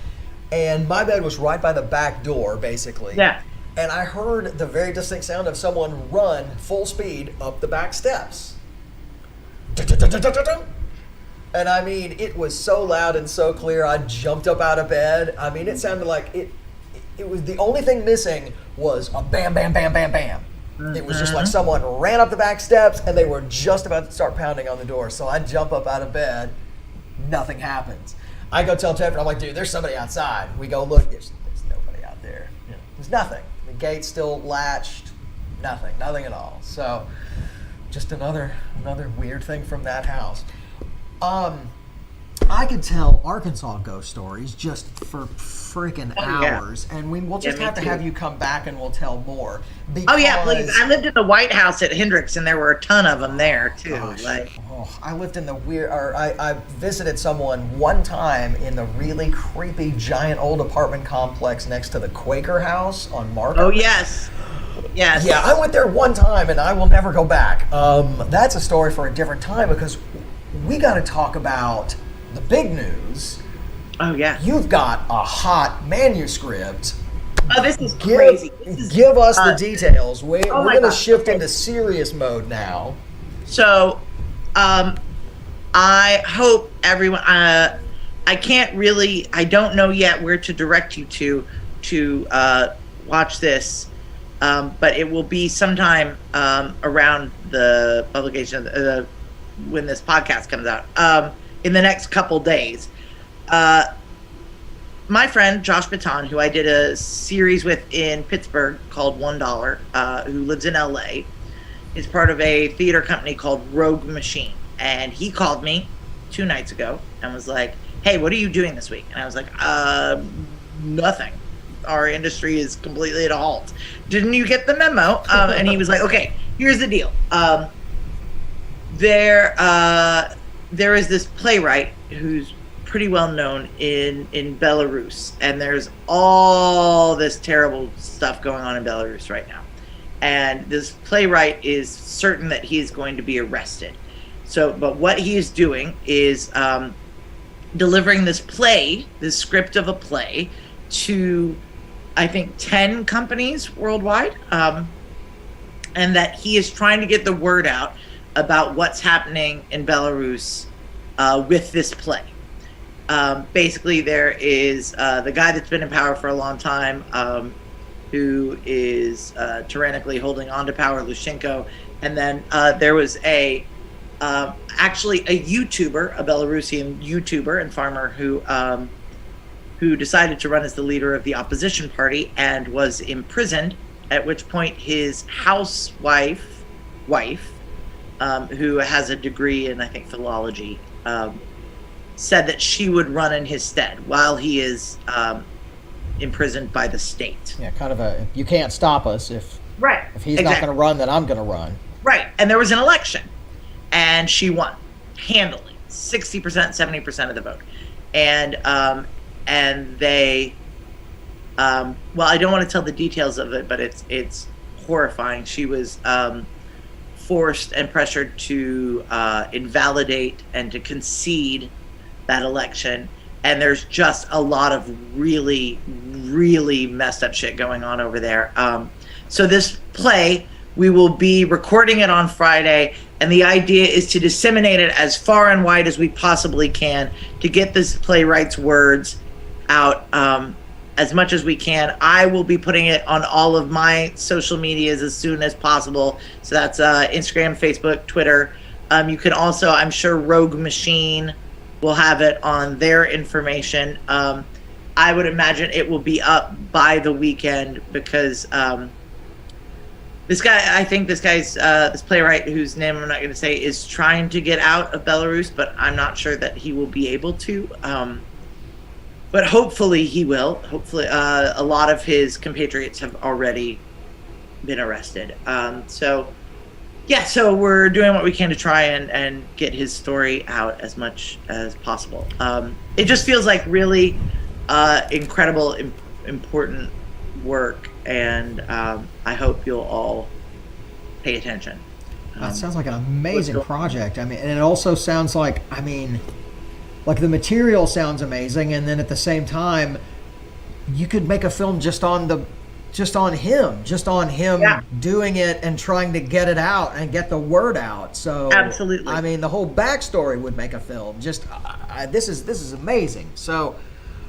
Speaker 2: and my bed was right by the back door, basically.
Speaker 4: Yeah.
Speaker 2: And I heard the very distinct sound of someone run full speed up the back steps. And I mean, it was so loud and so clear, I jumped up out of bed. I mean, it sounded like it was the only thing missing was a bam, bam, bam, bam, bam. It was just like someone ran up the back steps and they were just about to start pounding on the door. So I jump up out of bed, nothing happens. I go tell Tedford, I'm like, dude, there's somebody outside. We go look, there's nobody out there. There's nothing. The gate's still latched, nothing at all. So just another weird thing from that house. I could tell Arkansas ghost stories just for freaking hours, and we'll just have to have you come back and we'll tell more.
Speaker 4: Oh yeah, please! I lived in the White House at Hendricks, and there were a ton of them there too.
Speaker 2: I lived in I visited someone one time in the really creepy giant old apartment complex next to the Quaker House on Market.
Speaker 4: Oh yes. Yes.
Speaker 2: Yeah, I went there one time, and I will never go back. That's a story for a different time because we got to talk about the big news.
Speaker 4: Oh, yeah.
Speaker 2: You've got a hot manuscript.
Speaker 4: Oh, this is crazy.
Speaker 2: Give us the details. We're going to shift into serious mode now.
Speaker 4: So, I hope everyone... I don't know yet where to direct you to watch this, but it will be sometime around the publication of when this podcast comes out, in the next couple days. My friend Josh Baton, who I did a series with in Pittsburgh called $1, who lives in LA, is part of a theater company called Rogue Machine. And he called me 2 nights ago and was like, "Hey, what are you doing this week?" And I was like, nothing. Our industry is completely at a halt. Didn't you get the memo? And he was like, "Okay, here's the deal. There is this playwright who's pretty well known in Belarus, and there's all this terrible stuff going on in Belarus right now. And this playwright is certain that he is going to be arrested. But what he is doing is delivering this play, this script of a play, to I think 10 companies worldwide, and that he is trying to get the word out about what's happening in Belarus with this play. Basically, there is the guy that's been in power for a long time, who is tyrannically holding on to power, Lushenko, and then there was actually a YouTuber, a Belarusian YouTuber and farmer who decided to run as the leader of the opposition party and was imprisoned, at which point his wife, who has a degree in, I think, philology, said that she would run in his stead while he is imprisoned by the state.
Speaker 2: Yeah, kind of a, you can't stop us if he's not going to run, then I'm going to run.
Speaker 4: Right, and there was an election, and she won handily, 60%, 70% of the vote, and they, well, I don't want to tell the details of it, but it's horrifying. She was forced and pressured to invalidate and to concede that election. And there's just a lot of really, really messed up shit going on over there. So this play, we will be recording it on Friday, and the idea is to disseminate it as far and wide as we possibly can to get this playwright's words out as much as we can. I will be putting it on all of my social medias as soon as possible. So that's Instagram, Facebook, Twitter. You can also, I'm sure Rogue Machine will have it on their information. I would imagine it will be up by the weekend because this playwright whose name I'm not going to say is trying to get out of Belarus, but I'm not sure that he will be able to. But hopefully he will. Hopefully a lot of his compatriots have already been arrested. So we're doing what we can to try and get his story out as much as possible. It just feels like really incredible, important work, and I hope you'll all pay attention.
Speaker 2: That sounds like an amazing project. I mean, and it also sounds like, like the material sounds amazing, and then at the same time, you could make a film just on him doing it and trying to get it out and get the word out. So
Speaker 4: absolutely,
Speaker 2: I mean, the whole backstory would make a film. Just this is amazing. So.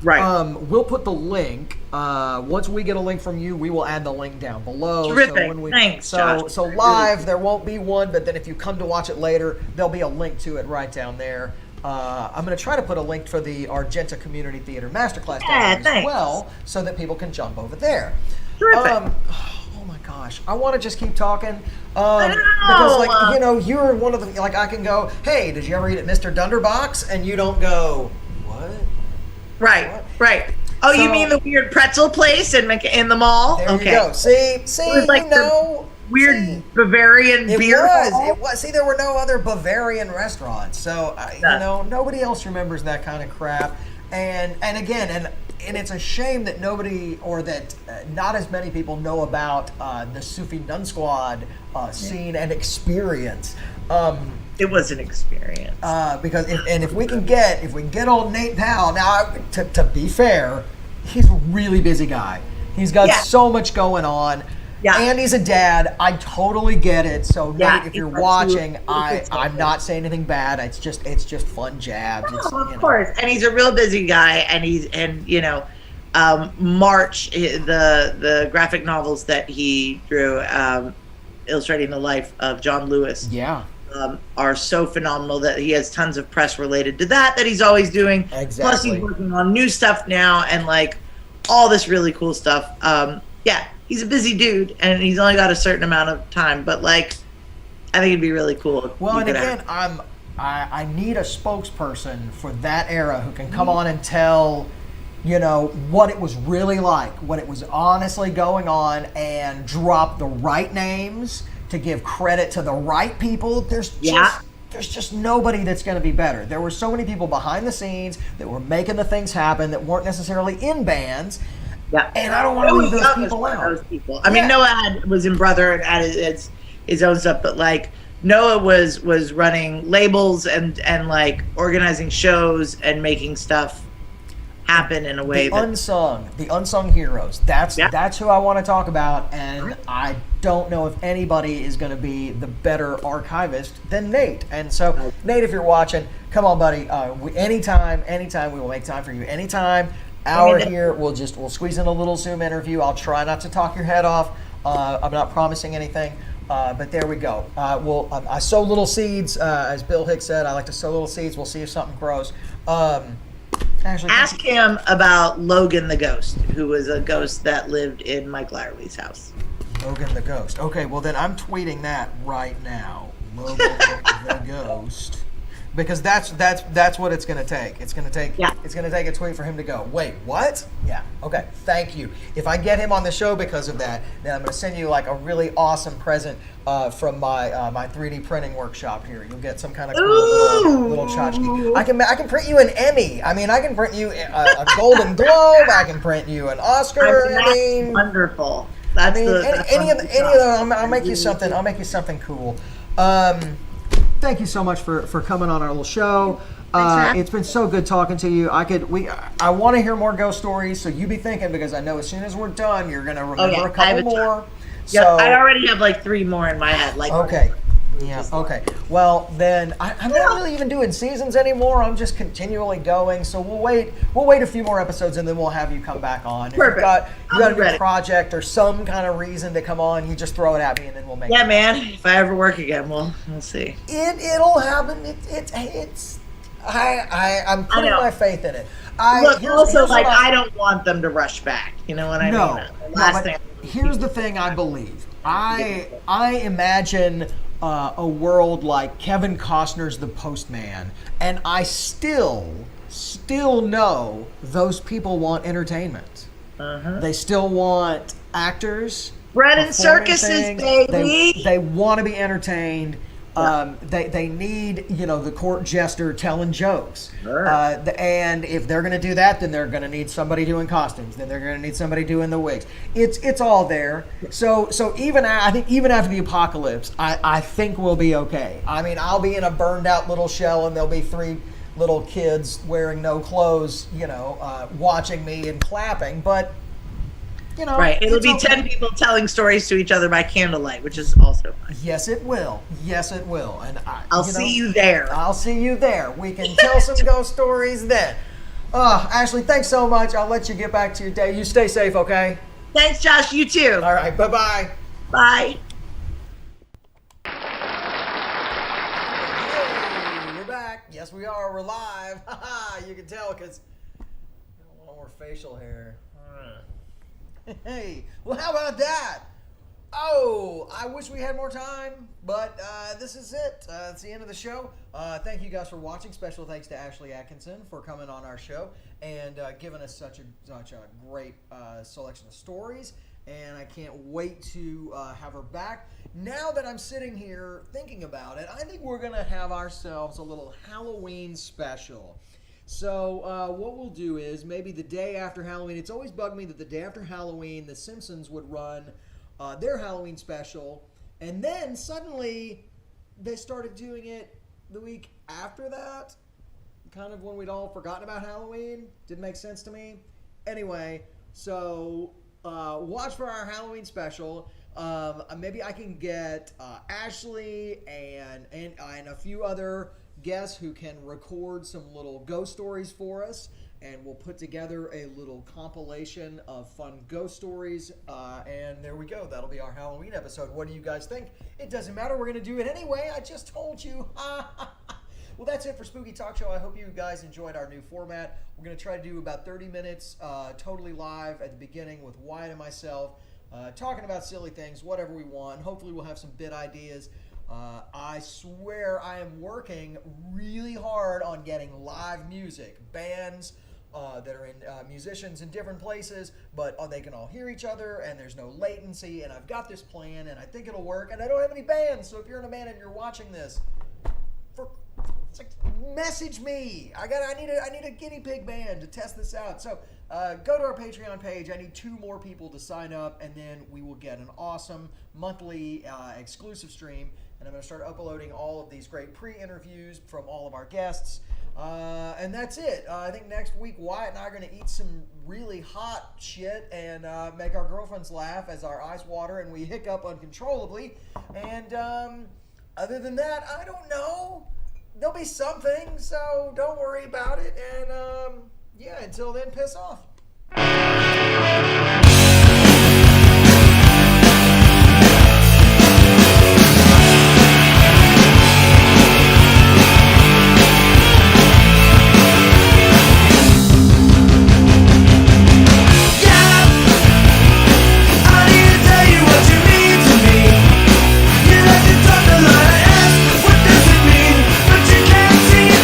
Speaker 4: Right.
Speaker 2: We'll put the link. Once we get a link from you, we will add the link down below.
Speaker 4: Terrific. Thanks, Josh.
Speaker 2: So live, there won't be one, but then if you come to watch it later, there'll be a link to it right down there. I'm going to try to put a link for the Argenta Community Theater Masterclass down there as well, so that people can jump over there.
Speaker 4: Terrific.
Speaker 2: Oh my gosh, I want to just keep talking because, you're one of the I can go, hey, did you ever eat at Mr. Dunderbox? And you don't go, what?
Speaker 4: Right. Oh, so, you mean the weird pretzel place in the mall?
Speaker 2: There you go. See,
Speaker 4: like weird Bavarian beer hall?
Speaker 2: It was. See, there were no other Bavarian restaurants, so nobody else remembers that kind of crap. And it's a shame that not as many people know about the Sufi Nun Squad scene and experience.
Speaker 4: It was an experience.
Speaker 2: Because if we can get old Nate Powell, now to be fair, he's a really busy guy. He's got so much going on. Yeah. And he's a dad. I totally get it. So Nate, if you're watching, I'm not saying anything bad. It's just fun jabs.
Speaker 4: Of course. And he's a real busy guy, and March, the graphic novels that he drew, illustrating the life of John Lewis.
Speaker 2: Yeah.
Speaker 4: Are so phenomenal that he has tons of press related to that he's always doing.
Speaker 2: Exactly.
Speaker 4: Plus he's working on new stuff now and all this really cool stuff. He's a busy dude and he's only got a certain amount of time, but I think it'd be really cool.
Speaker 2: Well, and again, I need a spokesperson for that era who can come on and tell what it was really like, what it was honestly going on, and drop the right names to give credit to the right people. There's just nobody that's going to be better. There were so many people behind the scenes that were making the things happen that weren't necessarily in bands.
Speaker 4: Yeah,
Speaker 2: and I don't want to leave those people out.
Speaker 4: I mean, Noah was in Brother and had his own stuff, but Noah was running labels and organizing shows and making stuff happen in a way
Speaker 2: the unsung heroes. That's who I want to talk about, and I don't know if anybody is going to be the better archivist than Nate. And so, Nate, if you're watching, come on, buddy. Anytime we will make time for you. Anytime. Hour here, we'll squeeze in a little Zoom interview. I'll try not to talk your head off. I'm not promising anything, but there we go. I sow little seeds, as Bill Hicks said. I like to sow little seeds. We'll see if something grows.
Speaker 4: Ask him about Logan the Ghost, who was a ghost that lived in Mike Lyerly's house.
Speaker 2: Logan the Ghost. Okay, well then I'm tweeting that right now. Logan the Ghost. Because that's what it's going to take. It's going to take a tweet for him to go, wait, what? Yeah. Okay. Thank you. If I get him on the show because of that, then I'm going to send you a really awesome present from my 3D printing workshop here. You'll get some kind of cool little tchotchke. I can print you an Emmy. I mean, I can print you a Golden Globe. I can print you an Oscar.
Speaker 4: Wonderful.
Speaker 2: Any of them. I'll make you something. I'll make you something cool. Thank you so much for coming on our little show. It's been so good talking to you. I want to hear more ghost stories, so you be thinking, because I know as soon as we're done, you're gonna remember a couple more.
Speaker 4: Yeah, so, I already have like 3 more in my head. Like
Speaker 2: okay. Yeah, okay. Well, then I'm not really even doing seasons anymore. I'm just continually going. So we'll wait a few more episodes, and then we'll have you come back on.
Speaker 4: Perfect.
Speaker 2: If you got a new project or some kind of reason to come on, you just throw it at me, and then we'll make it.
Speaker 4: Yeah, man. If I ever work again, we'll see.
Speaker 2: It'll happen. I'm putting my faith in it.
Speaker 4: Here's I don't want them to rush back. You know what I mean?
Speaker 2: Here's the thing I believe. I imagine a world like Kevin Costner's The Postman, and I still know those people want entertainment. They still want actors.
Speaker 4: Bread and circuses, baby.
Speaker 2: They want to be entertained. They need, the court jester telling jokes.
Speaker 4: Sure.
Speaker 2: And if they're going to do that, then they're going to need somebody doing costumes. Then they're going to need somebody doing the wigs. It's all there. So I think even after the apocalypse, I think we'll be okay. I mean, I'll be in a burned out little shell, and there'll be 3 little kids wearing no clothes, watching me and clapping. But
Speaker 4: right. It'll be 10 people telling stories to each other by candlelight, which is also fun.
Speaker 2: Yes, it will. And
Speaker 4: I'll see you there.
Speaker 2: I'll see you there. We can tell some ghost stories then. Ashlie, thanks so much. I'll let you get back to your day. You stay safe, okay?
Speaker 4: Thanks, Josh. You too.
Speaker 2: All right. Bye-bye.
Speaker 4: Bye.
Speaker 2: Hey, we're back. Yes, we are. We're live. You can tell because I don't want more facial hair. Hey, well, how about that? Oh, I wish we had more time, but this is it. It's the end of the show. Thank you guys for watching. Special thanks to Ashlie Atkinson for coming on our show and giving us such a great selection of stories. And I can't wait to have her back. Now that I'm sitting here thinking about it, I think we're going to have ourselves a little Halloween special. So what we'll do is maybe the day after Halloween. It's always bugged me that the day after Halloween, The Simpsons would run their Halloween special, and then suddenly they started doing it the week after that, kind of when we'd all forgotten about Halloween. Didn't make sense to me. Anyway, so watch for our Halloween special. Maybe I can get Ashlie and a few other guests who can record some little ghost stories for us, and we'll put together a little compilation of fun ghost stories, and there we go. That'll be our Halloween episode. What do you guys think? It doesn't matter. We're going to do it anyway. I just told you. Well, that's it for Spooky Talk Show. I hope you guys enjoyed our new format. We're going to try to do about 30 minutes totally live at the beginning with Wyatt and myself, talking about silly things, whatever we want. Hopefully we'll have some bit ideas. I swear I am working really hard on getting live music, bands that are in musicians in different places, but they can all hear each other and there's no latency, and I've got this plan and I think it'll work, and I don't have any bands, so if you're in a band and you're watching this, message me. I need a guinea pig band to test this out. So go to our Patreon page. I need 2 more people to sign up, and then we will get an awesome monthly exclusive stream. And I'm going to start uploading all of these great pre-interviews from all of our guests. And that's it. I think next week Wyatt and I are going to eat some really hot shit and make our girlfriends laugh as our eyes water and we hiccup uncontrollably. And other than that, I don't know. There'll be something, so don't worry about it. And yeah, until then, piss off.